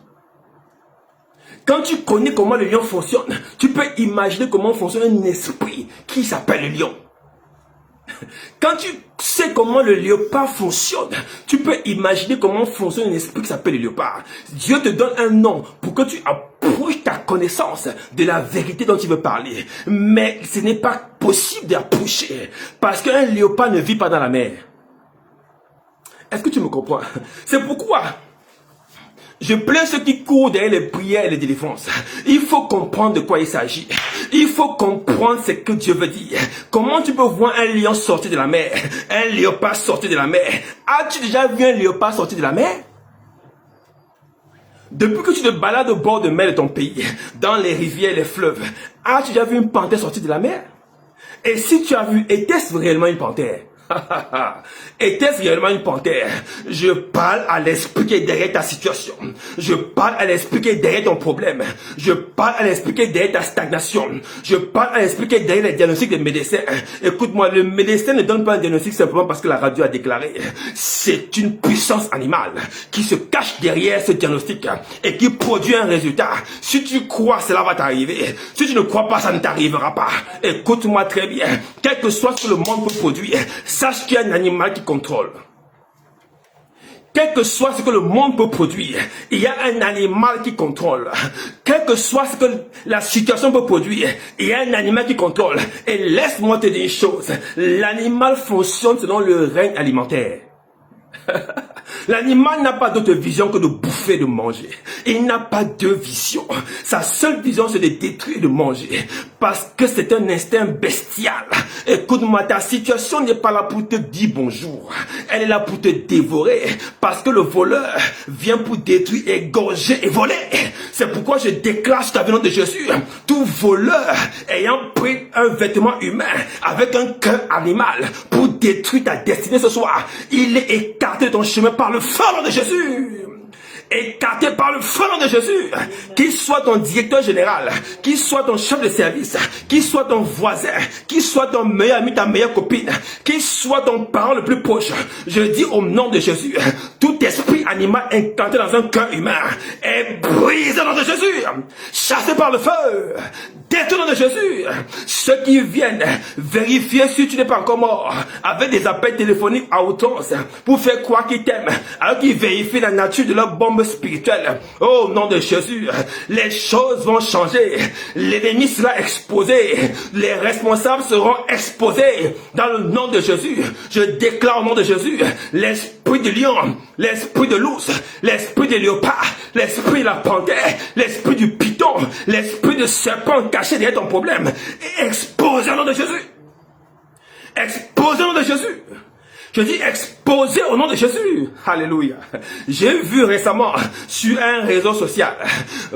Quand tu connais comment le lion fonctionne, tu peux imaginer comment fonctionne un esprit qui s'appelle le lion. Quand tu sais comment le léopard fonctionne, tu peux imaginer comment fonctionne un esprit qui s'appelle le léopard. Dieu te donne un nom pour que tu approches ta connaissance de la vérité dont tu veux parler. Mais ce n'est pas possible d'approcher parce qu'un léopard ne vit pas dans la mer. Est-ce que tu me comprends? C'est pourquoi je plains ceux qui courent derrière les prières et les délivrances. Il faut comprendre de quoi il s'agit. Il faut comprendre ce que Dieu veut dire. Comment tu peux voir un lion sortir de la mer, un léopard sortir de la mer? As-tu déjà vu un léopard sortir de la mer? Depuis que tu te balades au bord de mer de ton pays, dans les rivières et les fleuves, as-tu déjà vu une panthère sortir de la mer? Et si tu as vu, était-ce réellement une panthère? Était-ce réellement une panthère? Je parle à l'esprit qui est derrière ta situation. Je parle à l'esprit qui est derrière ton problème. Je parle à l'esprit qui est derrière ta stagnation. Je parle à l'esprit qui est derrière les diagnostics des médecins. Écoute-moi, le médecin ne donne pas un diagnostic simplement parce que la radio a déclaré. C'est une puissance animale qui se cache derrière ce diagnostic et qui produit un résultat. Si tu crois, cela va t'arriver. Si tu ne crois pas, ça ne t'arrivera pas. Écoute-moi très bien. Quel que soit ce que le monde peut produire, sache qu'il y a un animal qui contrôle. Quel que soit ce que le monde peut produire, il y a un animal qui contrôle. Quel que soit ce que la situation peut produire, il y a un animal qui contrôle. Et laisse-moi te dire une chose, l'animal fonctionne selon le règne alimentaire. L'animal n'a pas d'autre vision que de bouffer, de manger. Il n'a pas de vision. Sa seule vision, c'est de détruire et de manger. Parce que c'est un instinct bestial. Écoute-moi, ta situation n'est pas là pour te dire bonjour. Elle est là pour te dévorer. Parce que le voleur vient pour détruire, égorger et voler. C'est pourquoi je déclare sur ta vie, nom de Jésus, tout voleur ayant pris un vêtement humain avec un cœur animal pour détruire ta destinée ce soir, il est écarté de ton chemin par le feu de Jésus. Écarté par le feu de Jésus. Qu'il soit ton directeur général, qu'il soit ton chef de service, qu'il soit ton voisin, qu'il soit ton meilleur ami, ta meilleure copine, qu'il soit ton parent le plus proche. Je dis au nom de Jésus, tout esprit animal incanté dans un cœur humain est brisé au nom de Jésus. Chassé par le feu, détruis au nom de Jésus. Ceux qui viennent vérifier si tu n'es pas encore mort, avec des appels téléphoniques à outrance, pour faire croire qu'ils t'aiment, alors qu'ils vérifient la nature de leur bombe spirituelle. Oh, au nom de Jésus, les choses vont changer. L'ennemi sera exposé. Les responsables seront exposés. Dans le nom de Jésus, je déclare au nom de Jésus, l'esprit de lion, l'esprit de l'ours, l'esprit de léopard, l'esprit de la panthère, l'esprit du python, l'esprit de serpent caché derrière ton problème, exposé au nom de Jésus. Exposé au nom de Jésus. Je dis exposé au nom de Jésus. Alléluia. J'ai vu récemment sur un réseau social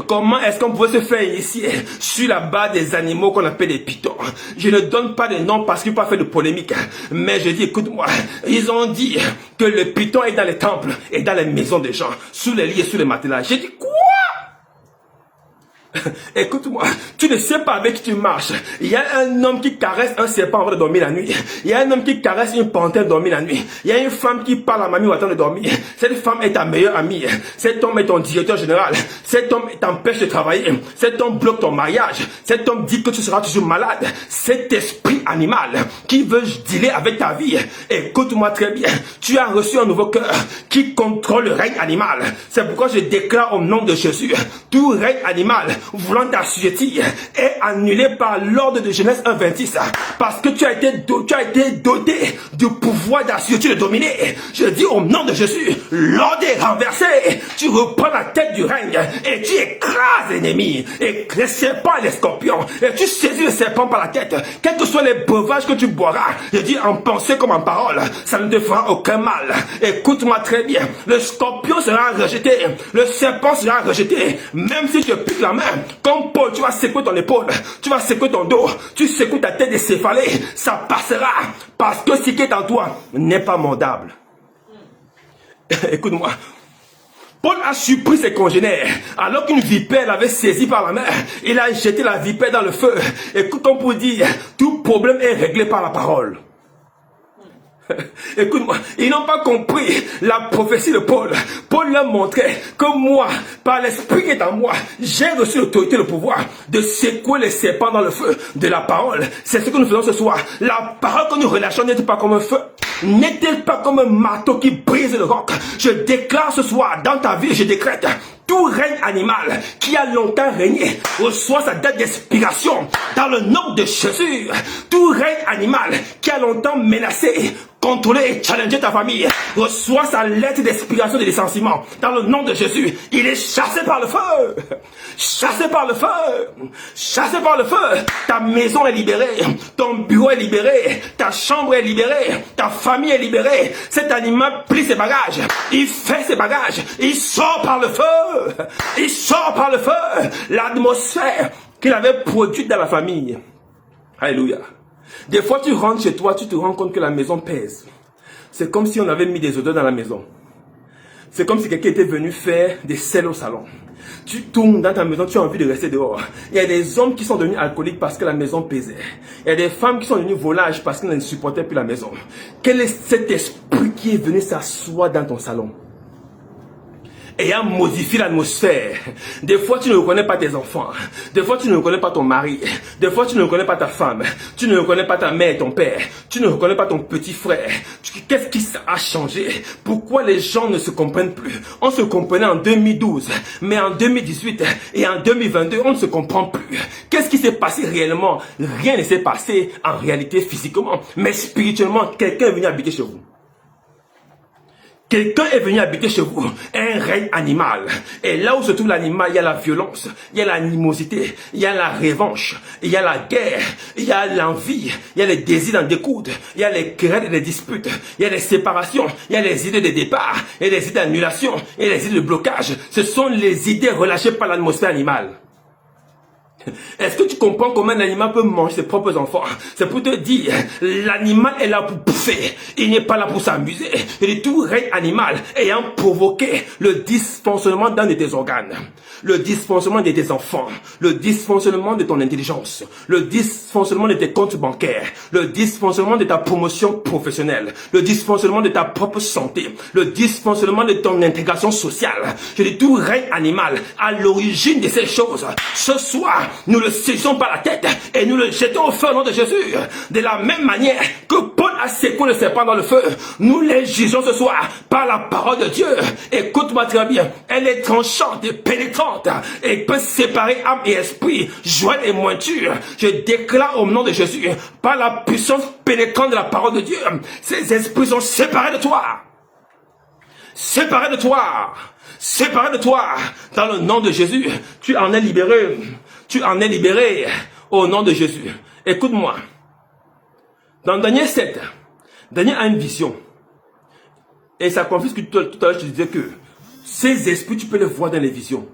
comment est-ce qu'on pouvait se faire initier sur la base des animaux qu'on appelle des pythons. Je ne donne pas de nom parce qu'il ne faut pas faire de polémique. Mais je dis, écoute-moi, ils ont dit que le python est dans les temples et dans les maisons des gens, sous les lits et sous les matelas. J'ai dit, quoi? Écoute-moi, tu ne sais pas avec qui tu marches. Il y a un homme qui caresse un serpent avant de dormir la nuit. Il y a un homme qui caresse une panthère dormir la nuit. Il y a une femme qui parle à mamie au temps de dormir. Cette femme est ta meilleure amie. Cet homme est ton directeur général. Cet homme t'empêche de travailler. Cet homme bloque ton mariage. Cet homme dit que tu seras toujours malade. Cet esprit animal qui veut dealer avec ta vie. Écoute-moi très bien. Tu as reçu un nouveau cœur qui contrôle le règne animal. C'est pourquoi je déclare au nom de Jésus, tout règne animal voulant t'assujettir est annulé par l'ordre de Genèse 1:26, parce que tu as été doté du pouvoir d'assujettir, de dominer. Je dis au nom de Jésus, l'ordre est renversé. Tu reprends la tête du règne et tu écrases l'ennemi, et les serpents et les scorpions, et tu saisis le serpent par la tête. Quels que soient les breuvages que tu boiras, je dis en pensée comme en parole, ça ne te fera aucun mal. Écoute-moi très bien, le scorpion sera rejeté, le serpent sera rejeté, même si tu piques la main. Comme Paul, tu vas secouer ton épaule, tu vas secouer ton dos, tu secoues ta tête décéphalée, ça passera, parce que ce qui est en toi n'est pas mordable. Écoute-moi, Paul a surpris ses congénères, alors qu'une vipère l'avait saisi par la main, il a jeté la vipère dans le feu. Écoute, on peut dire, tout problème est réglé par la parole. Écoute-moi, ils n'ont pas compris la prophétie de Paul. Paul leur montrait que moi, par l'esprit qui est en moi, j'ai reçu l'autorité et le pouvoir de secouer les serpents dans le feu de la parole. C'est ce que nous faisons ce soir. La parole que nous relâchons n'est pas comme un feu, n'est-elle pas comme un marteau qui brise le roc. Je déclare ce soir dans ta vie, je décrète, tout règne animal qui a longtemps régné reçoit sa date d'expiration dans le nom de Jésus. Tout règne animal qui a longtemps menacé, contrôlé et challengé ta famille reçoit sa lettre d'expiration de licenciement dans le nom de Jésus. Il est chassé par le feu. Chassé par le feu. Chassé par le feu. Ta maison est libérée. Ton bureau est libéré. Ta chambre est libérée. Ta famille est libérée. Cet animal plie ses bagages. Il fait ses bagages. Il sort par le feu. Il sort par le feu. L'atmosphère qu'il avait produite dans la famille. Alléluia. Des fois, tu rentres chez toi, tu te rends compte que la maison pèse. C'est comme si on avait mis des odeurs dans la maison. C'est comme si quelqu'un était venu faire des sels au salon. Tu tournes dans ta maison, tu as envie de rester dehors. Il y a des hommes qui sont devenus alcooliques parce que la maison pesait. Il y a des femmes qui sont devenues volages parce qu'elles ne supportaient plus la maison. Quel est cet esprit qui est venu s'asseoir dans ton salon et a modifié l'atmosphère? Des fois, tu ne reconnais pas tes enfants. Des fois, tu ne reconnais pas ton mari. Des fois, tu ne reconnais pas ta femme. Tu ne reconnais pas ta mère et ton père. Tu ne reconnais pas ton petit frère. Qu'est-ce qui a changé? Pourquoi les gens ne se comprennent plus? On se comprenait en 2012, mais en 2018 et en 2022, on ne se comprend plus. Qu'est-ce qui s'est passé réellement? Rien ne s'est passé en réalité physiquement, mais spirituellement, quelqu'un est venu habiter chez vous. Quelqu'un est venu habiter chez vous, un règne animal. Et là où se trouve l'animal, il y a la violence, il y a l'animosité, il y a la revanche, il y a la guerre, il y a l'envie, il y a les désirs d'en découdre, il y a les querelles et les disputes, il y a les séparations, il y a les idées de départ, il y a les idées d'annulation, et les idées de blocage. Ce sont les idées relâchées par l'atmosphère animale. Est-ce que tu comprends comment un animal peut manger ses propres enfants? C'est pour te dire, l'animal est là pour bouffer. Il n'est pas là pour s'amuser. Et tout règne animal ayant provoqué le dysfonctionnement d'un de tes organes, le dysfonctionnement de tes enfants, le dysfonctionnement de ton intelligence, le dysfonctionnement de tes comptes bancaires, le dysfonctionnement de ta promotion professionnelle, le dysfonctionnement de ta propre santé, le dysfonctionnement de ton intégration sociale. Je dis tout règne animal à l'origine de ces choses. Ce soir, nous le saisissons par la tête et nous le jetons au feu au nom de Jésus. De la même manière que Paul a secoué le serpent dans le feu, nous les jugeons ce soir par la parole de Dieu. Écoute-moi très bien, elle est tranchante et pénétrante et peut séparer âme et esprit, joie et mointure. Je déclare au nom de Jésus, par la puissance pénétrante de la parole de Dieu, ces esprits sont séparés de toi. Séparés de toi. Séparés de toi. Dans le nom de Jésus, tu en es libéré. Tu en es libéré au nom de Jésus. Écoute-moi. Dans Daniel 7, Daniel a une vision. Et ça confirme ce que tout à l'heure je te disais que ces esprits, tu peux les voir dans les visions.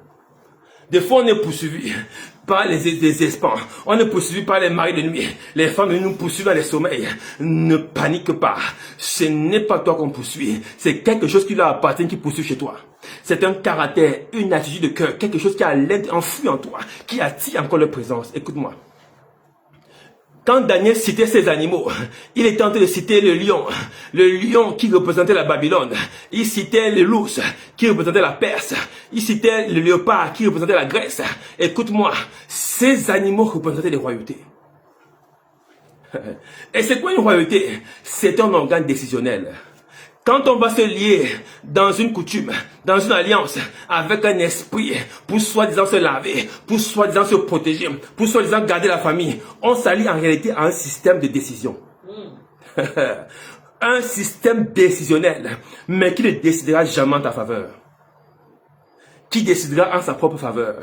Des fois, on est poursuivi par les esprits. On est poursuivi par les maris de nuit. Les femmes de nuit nous poursuivent dans les sommeils. Ne panique pas. Ce n'est pas toi qu'on poursuit. C'est quelque chose qui leur appartient qui poursuit chez toi. C'est un caractère, une attitude de cœur, quelque chose qui a enfoui en toi, qui attire encore leur présence. Écoute-moi. Quand Daniel citait ces animaux, il était en train de citer le lion qui représentait la Babylone. Il citait le loup qui représentait la Perse. Il citait le léopard qui représentait la Grèce. Écoute-moi, ces animaux représentaient les royautés. Et c'est quoi une royauté? C'est un organe décisionnel. Quand on va se lier dans une coutume, dans une alliance, avec un esprit, pour soi-disant se laver, pour soi-disant se protéger, pour soi-disant garder la famille, on s'allie en réalité à un système de décision. Un système décisionnel, mais qui ne décidera jamais en ta faveur. Qui décidera en sa propre faveur.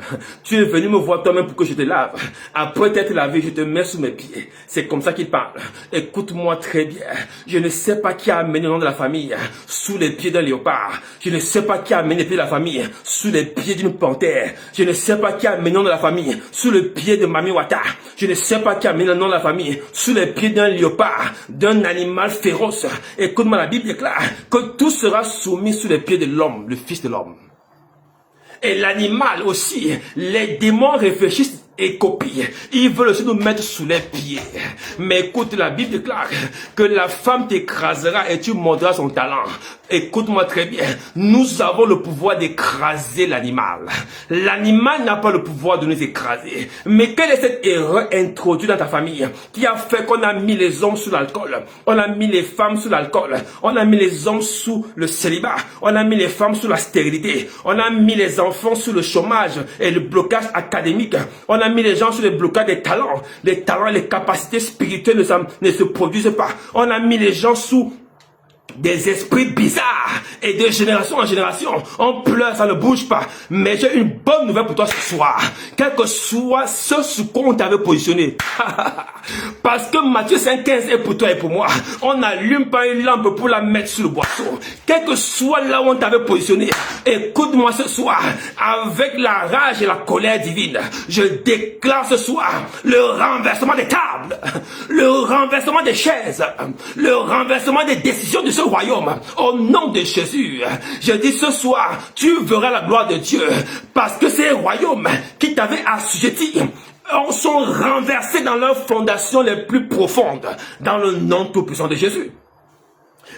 Tu es venu me voir toi-même pour que je te lave. Après t'être lavé, je te mets sous mes pieds. C'est comme ça qu'il parle. Écoute-moi très bien. Je ne sais pas qui a amené le nom de la famille sous les pieds d'un léopard. Je ne sais pas qui a amené les pieds de la famille sous les pieds d'une panthère. Je ne sais pas qui a amené le nom de la famille sous le pied de Mami Wata. Je ne sais pas qui a amené le nom de la famille sous les pieds d'un léopard, d'un animal féroce. Écoute-moi, la Bible déclare que tout sera soumis sous les pieds de l'homme, le Fils de l'homme. Et l'animal aussi, les démons réfléchissent et copient. Ils veulent aussi nous mettre sous les pieds. Mais écoute, la Bible déclare que la femme t'écrasera et tu mordras son talent. Écoute-moi très bien. Nous avons le pouvoir d'écraser l'animal. L'animal n'a pas le pouvoir de nous écraser. Mais quelle est cette erreur introduite dans ta famille qui a fait qu'on a mis les hommes sous l'alcool, on a mis les femmes sous l'alcool, on a mis les hommes sous le célibat, on a mis les femmes sous la stérilité, on a mis les enfants sous le chômage et le blocage académique, on a mis les gens sous le blocage des talents. Les talents, les capacités spirituelles ne se produisent pas. On a mis les gens sous des esprits bizarres et de génération en génération. On pleure, ça ne bouge pas. Mais j'ai une bonne nouvelle pour toi ce soir. Quel que soit ce sur quoi on t'avait positionné. Parce que Matthieu 5,15 est pour toi et pour moi. On n'allume pas une lampe pour la mettre sur le boisseau. Quel que soit là où on t'avait positionné. Écoute-moi ce soir. Avec la rage et la colère divine, je déclare ce soir le renversement des tables, le renversement des chaises, le renversement des décisions de ce royaume. Au nom de Jésus, je dis ce soir, tu verras la gloire de Dieu. Parce que ces royaumes qui t'avaient assujetti sont renversés dans leurs fondations les plus profondes. Dans le nom tout-puissant de Jésus.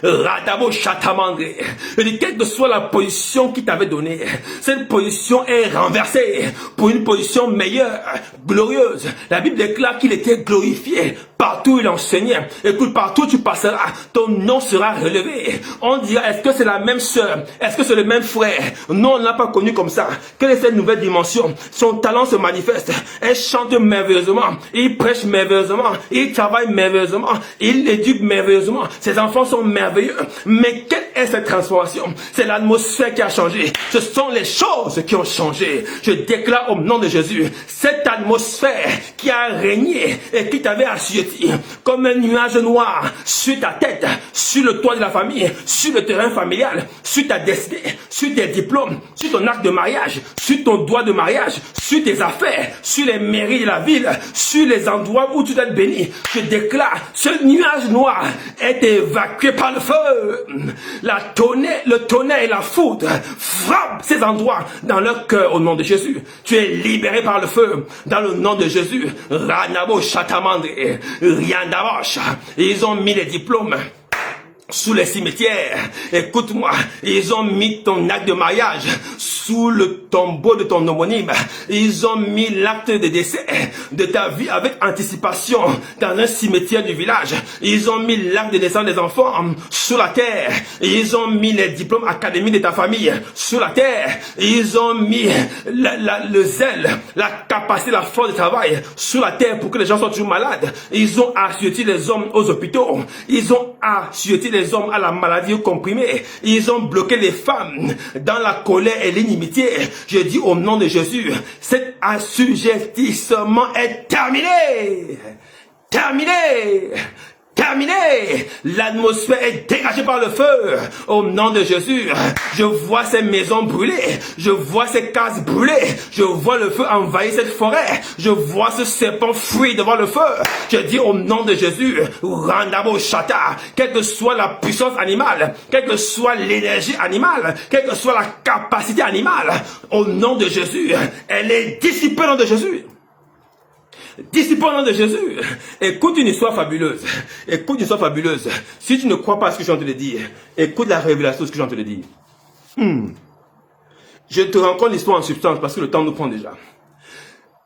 Radabo Chatamandré. Quelle que soit la position qui t'avait donnée, cette position est renversée pour une position meilleure, glorieuse. La Bible déclare qu'il était glorifié partout où il enseignait. Écoute, partout où tu passeras, ton nom sera relevé. On dira, est-ce que c'est la même sœur? Est-ce que c'est le même frère? Non, on ne l'a pas connu comme ça. Quelle est cette nouvelle dimension? Son talent se manifeste. Elle chante merveilleusement. Il prêche merveilleusement. Il travaille merveilleusement. Il éduque merveilleusement. Ses enfants sont merveilleux. Mais quelle est cette transformation? C'est l'atmosphère qui a changé. Ce sont les choses qui ont changé. Je déclare au nom de Jésus, cette atmosphère qui a régné et qui t'avait assujetti comme un nuage noir sur ta tête, sur le toit de la famille, sur le terrain familial, sur ta destinée, sur tes diplômes, sur ton acte de mariage, sur ton doigt de mariage, sur tes affaires, sur les mairies de la ville, sur les endroits où tu dois être béni. Je déclare, ce nuage noir est évacué par le feu. Le tonnerre et la foudre frappent ces endroits dans leur cœur au nom de Jésus. Tu es libéré par le feu dans le nom de Jésus. Ranabo Chatamandré, Riandavosh. Ils ont mis les diplômes sous les cimetières. Écoute-moi, ils ont mis ton acte de mariage sous le tombeau de ton homonyme. Ils ont mis l'acte de décès de ta vie avec anticipation dans un cimetière du village. Ils ont mis l'acte de naissance des enfants sous la terre. Ils ont mis les diplômes académiques de ta famille sous la terre. Ils ont mis le zèle, la capacité, la force de travail sous la terre pour que les gens soient toujours malades. Ils ont assujetti les hommes aux hôpitaux. Ils ont assujetti les hommes à la maladie comprimée. Ils ont bloqué les femmes dans la colère et l'inimitié. Je dis au nom de Jésus, cet assujettissement est terminé. Terminé. Terminé. L'atmosphère est dégagée par le feu. Au nom de Jésus, je vois ces maisons brûler. Je vois ces cases brûler. Je vois le feu envahir cette forêt. Je vois ce serpent fuir devant le feu. Je dis au nom de Jésus, Randabo Shata, quelle que soit la puissance animale, quelle que soit l'énergie animale, quelle que soit la capacité animale, au nom de Jésus, elle est dissipée au nom de Jésus. Disciple au nom de Jésus. Écoute une histoire fabuleuse. Écoute une histoire fabuleuse. Si tu ne crois pas à ce que je viens de te dire, écoute la révélation de ce que je viens de te dire. Je te raconte l'histoire en substance parce que le temps nous prend déjà.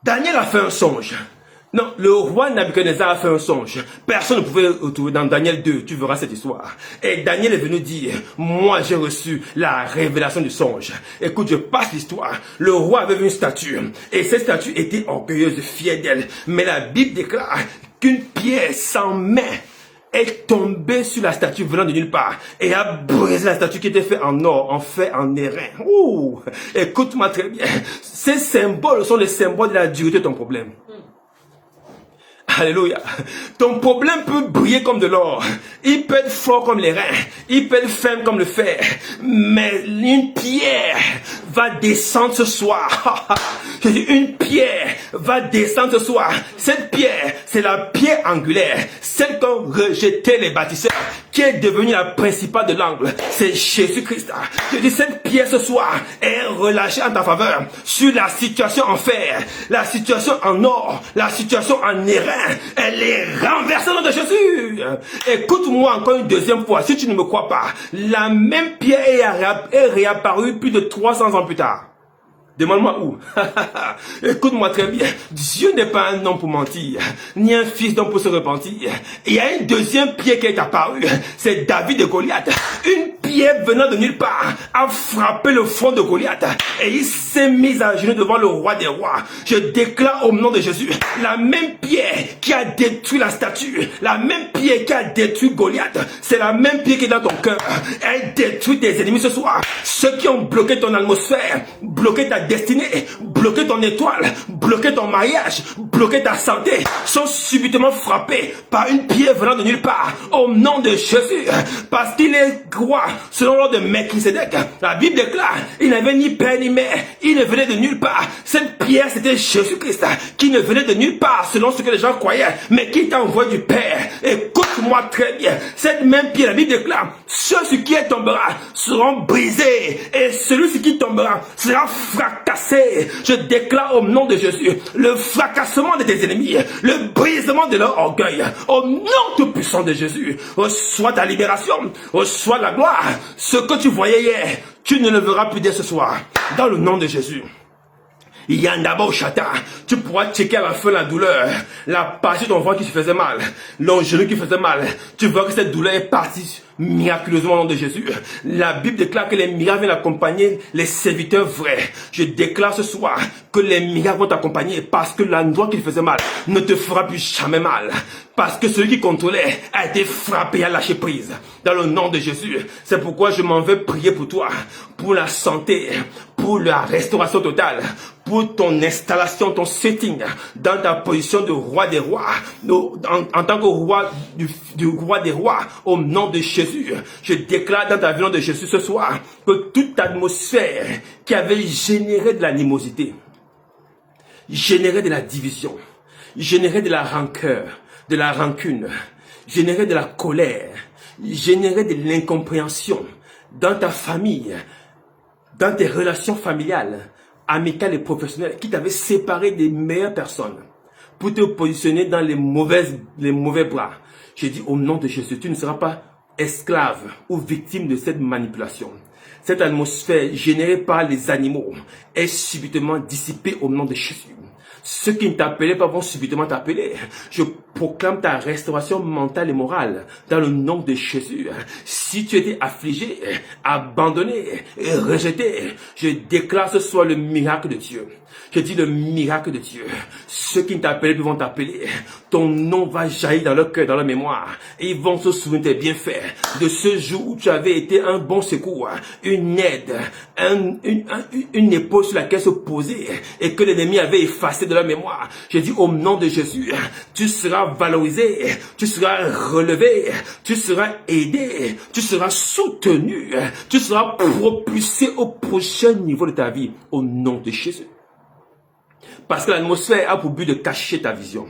Daniel a fait un songe. Non, le roi Nabuchodonosor a fait un songe. Personne ne pouvait le retrouver dans Daniel 2. Tu verras cette histoire. Et Daniel est venu dire, moi j'ai reçu la révélation du songe. Écoute, je passe l'histoire. Le roi avait vu une statue. Et cette statue était orgueilleuse, fière d'elle. Mais la Bible déclare qu'une pierre sans main est tombée sur la statue venant de nulle part et a brisé la statue qui était faite en or, en fer, en airain. Ouh, écoute-moi très bien. Ces symboles sont les symboles de la dureté de ton problème. Alléluia. Ton problème peut briller comme de l'or. Il peut être fort comme les reins. Il peut être ferme comme le fer. Mais une pierre va descendre ce soir. Je dis une pierre va descendre ce soir. Cette pierre, c'est la pierre angulaire. Celle qu'ont rejeté les bâtisseurs. Qui est devenue la principale de l'angle. C'est Jésus-Christ. Je dis cette pierre ce soir est relâchée en ta faveur. Sur la situation en fer. La situation en or. La situation en airain. Elle est renversée au nom de Jésus. Écoute-moi encore une deuxième fois. Si tu ne me crois pas, la même pierre est réapparue plus de 300 ans plus tard. Demande-moi où. Écoute-moi très bien. Dieu n'est pas un homme pour mentir, ni un fils d'homme pour se repentir. Il y a une deuxième pierre qui est apparue. C'est David de Goliath. Une pierre venant de nulle part a frappé le front de Goliath. Et il s'est mis à genoux devant le roi des rois. Je déclare au nom de Jésus, la même pierre qui a détruit la statue, la même pierre qui a détruit Goliath, c'est la même pierre qui est dans ton cœur. Elle détruit tes ennemis ce soir. Ceux qui ont bloqué ton atmosphère, bloqué ta destinée, bloqué ton étoile, bloqué ton mariage, bloqué ta santé, sont subitement frappés par une pierre venant de nulle part, au nom de Jésus, parce qu'il est roi, selon l'ordre de Melchisédek. La Bible déclare, il n'avait ni père ni mère, il ne venait de nulle part. Cette pierre, c'était Jésus-Christ, qui ne venait de nulle part, selon ce que les gens croyaient, mais qui t'a envoyé du Père. Écoute-moi très bien, cette même pierre, la Bible déclare, ceux sur qui elle tombera seront brisés, et celui sur qui tombera sera fracassé. Je déclare au nom de Jésus le fracassement de tes ennemis, le brisement de leur orgueil. Au nom tout puissant de Jésus, reçois ta libération, reçois la gloire. Ce que tu voyais hier, tu ne le verras plus dès ce soir. Dans le nom de Jésus. Il y a un d'abord chata. Tu pourras checker à la fin la douleur, la partie de ton ventre qui se faisait mal, le genou qui faisait mal. Tu vois que cette douleur est partie miraculeusement au nom de Jésus. La Bible déclare que les miracles viennent accompagner les serviteurs vrais. Je déclare ce soir que les miracles vont t'accompagner parce que l'endroit qui te faisait mal ne te fera plus jamais mal. Parce que celui qui contrôlait a été frappé et a lâché prise. Dans le nom de Jésus. C'est pourquoi je m'en vais prier pour toi, pour la santé, pour la restauration totale, pour ton installation, ton setting dans ta position de roi des rois, en tant que roi du roi des rois, au nom de Jésus. Je déclare dans ta vie, au nom de Jésus ce soir, que toute atmosphère qui avait généré de l'animosité, généré de la division, généré de la rancœur, de la rancune, généré de la colère, généré de l'incompréhension dans ta famille, dans tes relations familiales, amicales et professionnelles, qui t'avaient séparé des meilleures personnes pour te positionner dans les mauvais bras. Je dis au nom de Jésus, tu ne seras pas esclave ou victime de cette manipulation. cette atmosphère générée par les animaux est subitement dissipée au nom de Jésus. Ceux qui ne t'appelaient pas vont subitement t'appeler. Je proclame ta restauration mentale et morale dans le nom de Jésus. Si tu étais affligé, abandonné et rejeté, je déclare ce soir le miracle de Dieu. Je dis le miracle de Dieu. Ceux qui ne t'appelaient plus vont t'appeler. Ton nom va jaillir dans leur cœur, dans leur mémoire. Et ils vont se souvenir des bienfaits de ce jour où tu avais été un bon secours, une aide, une épaule sur laquelle se poser et que l'ennemi avait effacé de leur mémoire. Je dis au nom de Jésus, tu seras valorisé, tu seras relevé, tu seras aidé, tu seras soutenu, tu seras propulsé au prochain niveau de ta vie au nom de Jésus. Parce que l'atmosphère a pour but de cacher ta vision.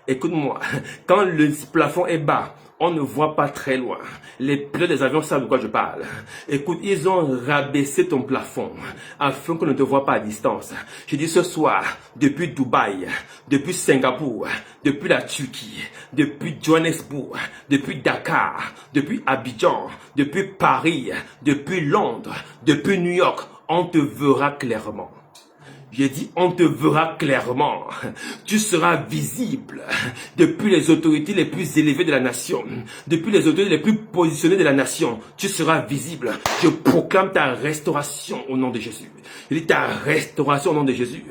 Écoute-moi, quand le plafond est bas, on ne voit pas très loin. Les pilotes des avions savent de quoi je parle. Écoute, ils ont rabaissé ton plafond afin qu'on ne te voit pas à distance. Je dis ce soir, depuis Dubaï, depuis Singapour, depuis la Turquie, depuis Johannesburg, depuis Dakar, depuis Abidjan, depuis Paris, depuis Londres, depuis New York, on te verra clairement. J'ai dit, on te verra clairement. Tu seras visible depuis les autorités les plus élevées de la nation, depuis les autorités les plus positionnées de la nation. Tu seras visible. Je proclame ta restauration au nom de Jésus. Je dis ta restauration au nom de Jésus.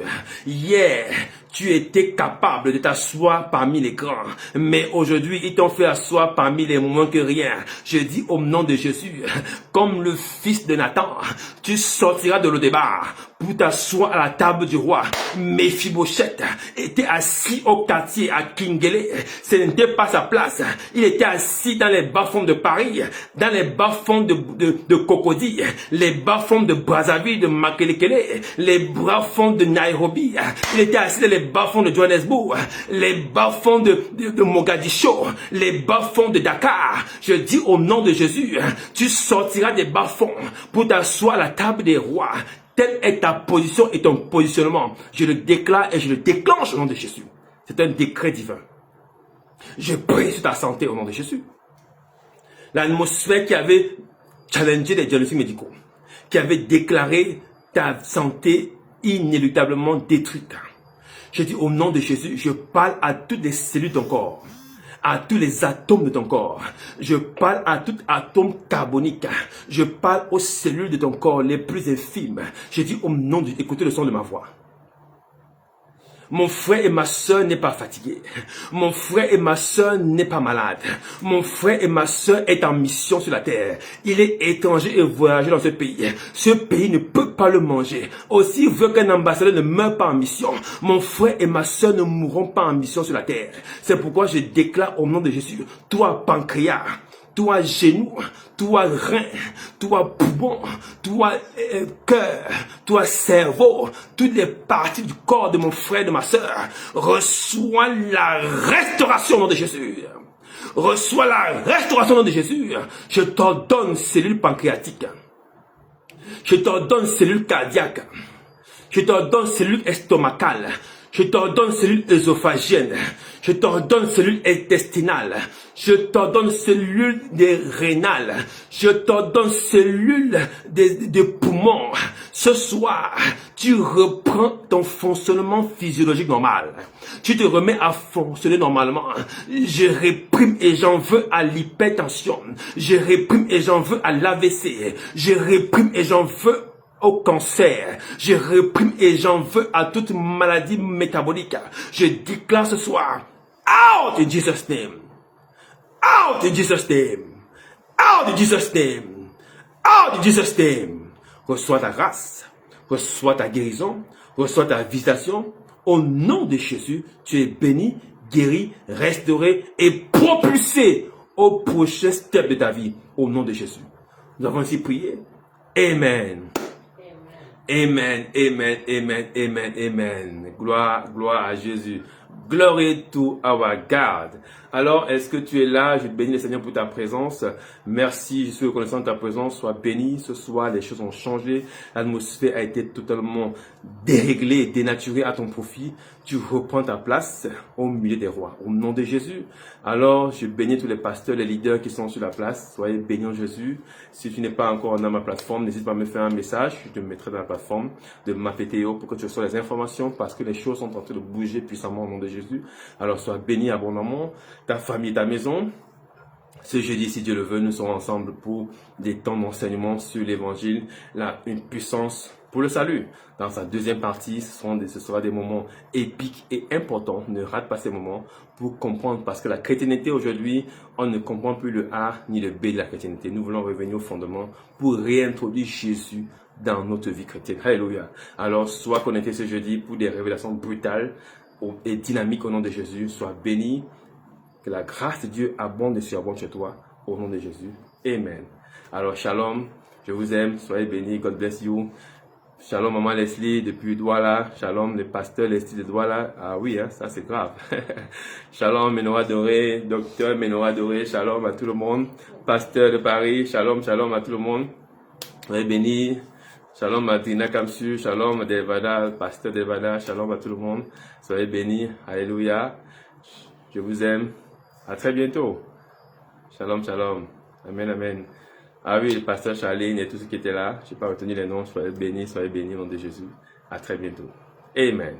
Hier, tu étais capable de t'asseoir parmi les grands, mais aujourd'hui, ils t'ont fait asseoir parmi les moins que rien. Je dis au nom de Jésus, comme le fils de Nathan, tu sortiras de l'Odébar pour t'asseoir à la table du roi. Mephibosheth était assis au quartier à Kingele. Ce n'était pas sa place. Il était assis dans les bas-fonds de Paris, dans les bas-fonds de Cocody, les bas-fonds de Brazzaville, de Makelekele, les bas-fonds de Nairobi. Il était assis dans les bas-fonds de Johannesburg, les bas-fonds de Mogadiscio, les bas-fonds de Dakar. Je dis au nom de Jésus, tu sortiras des bas-fonds pour t'asseoir à la table des rois. Telle est ta position et ton positionnement. Je le déclare et je le déclenche au nom de Jésus. C'est un décret divin. Je prie sur ta santé au nom de Jésus. L'atmosphère qui avait challengé les diagnostics médicaux, qui avait déclaré ta santé inéluctablement détruite. Je dis au nom de Jésus, je parle à toutes les cellules de ton corps, à tous les atomes de ton corps. Je parle à tout atome carbonique. Je parle aux cellules de ton corps les plus infimes. Je dis au nom de... Écoutez le son de ma voix. Mon frère et ma soeur n'est pas fatigué. Mon frère et ma soeur n'est pas malade. Mon frère et ma soeur est en mission sur la terre. Il est étranger et voyageur dans ce pays. Ce pays ne peut pas le manger. Aussi veut qu'un ambassadeur ne meure pas en mission. Mon frère et ma soeur ne mourront pas en mission sur la terre. C'est pourquoi je déclare au nom de Jésus, toi pancréas, toi genou, toi rein, toi poumon, toi cœur, toi cerveau, toutes les parties du corps de mon frère et de ma soeur, reçois la restauration au nom de Jésus. Reçois la restauration au nom de Jésus. Je t'ordonne cellule pancréatique. Je t'ordonne cellule cardiaque. Je t'ordonne cellule estomacale. Je t'ordonne cellule œsophagienne. Je t'ordonne cellule intestinale. Je t'ordonne cellule des rénales. Je t'ordonne cellule des poumons. Ce soir, tu reprends ton fonctionnement physiologique normal. Tu te remets à fonctionner normalement. Je réprime et j'en veux à l'hypertension. Je réprime et j'en veux à l'AVC. Je réprime et j'en veux au cancer. Je réprime et j'en veux à toute maladie métabolique. Je déclare ce soir, out in Jesus' name. Out in Jesus' name. Out in Jesus' name. Out in Jesus' name. Reçois ta grâce. Reçois ta guérison. Reçois ta visitation. Au nom de Jésus, tu es béni, guéri, restauré et propulsé au prochain step de ta vie. Au nom de Jésus. Nous avons ainsi prié. Amen. Amen, amen, amen, amen, amen. Gloire à Jésus. Glory to our God. Alors, est-ce que tu es là? Je te bénis le Seigneur pour ta présence. Merci, je suis reconnaissant de ta présence. Sois béni. Ce soir, les choses ont changé. L'atmosphère a été totalement déréglée, dénaturée à ton profit. Tu reprends ta place au milieu des rois. Au nom de Jésus. Alors, je bénis tous les pasteurs, les leaders qui sont sur la place. Soyez bénis en Jésus. Si tu n'es pas encore dans ma plateforme, n'hésite pas à me faire un message. Je te mettrai dans la plateforme de Mafeteo pour que tu reçoives les informations parce que les choses sont en train de bouger puissamment au nom de Jésus. Alors, sois béni abondamment. Ta famille, ta maison. Ce jeudi, si Dieu le veut, nous serons ensemble pour des temps d'enseignement sur l'évangile, là, une puissance pour le salut. Dans sa deuxième partie, ce sera des moments épiques et importants. Ne rate pas ces moments pour comprendre, parce que la chrétienté aujourd'hui, on ne comprend plus le A ni le B de la chrétienté. Nous voulons revenir au fondement pour réintroduire Jésus dans notre vie chrétienne. Alléluia. Alors, sois connecté ce jeudi pour des révélations brutales et dynamiques au nom de Jésus. Sois béni. Que la grâce de Dieu abonde et surabonde chez toi, au nom de Jésus. Amen. Alors, shalom, je vous aime, soyez bénis, God bless you. Shalom, maman Leslie, depuis Douala. Shalom, le pasteur Leslie de Douala. Ah oui, hein, ça c'est grave. Shalom, Ménoa Doré, docteur Ménoa Doré. Shalom à tout le monde. Pasteur de Paris. Shalom, shalom à tout le monde. Soyez bénis. Shalom à Dina Kamsu. Shalom à Delvada, pasteur Delvada. Shalom à tout le monde. Soyez bénis. Alléluia. Je vous aime. À très bientôt. Shalom, shalom. Amen, amen. Ah oui, le pasteur Charline et tous ceux qui étaient là. Je n'ai pas retenu les noms. Soyez bénis au nom de Jésus. À très bientôt. Amen.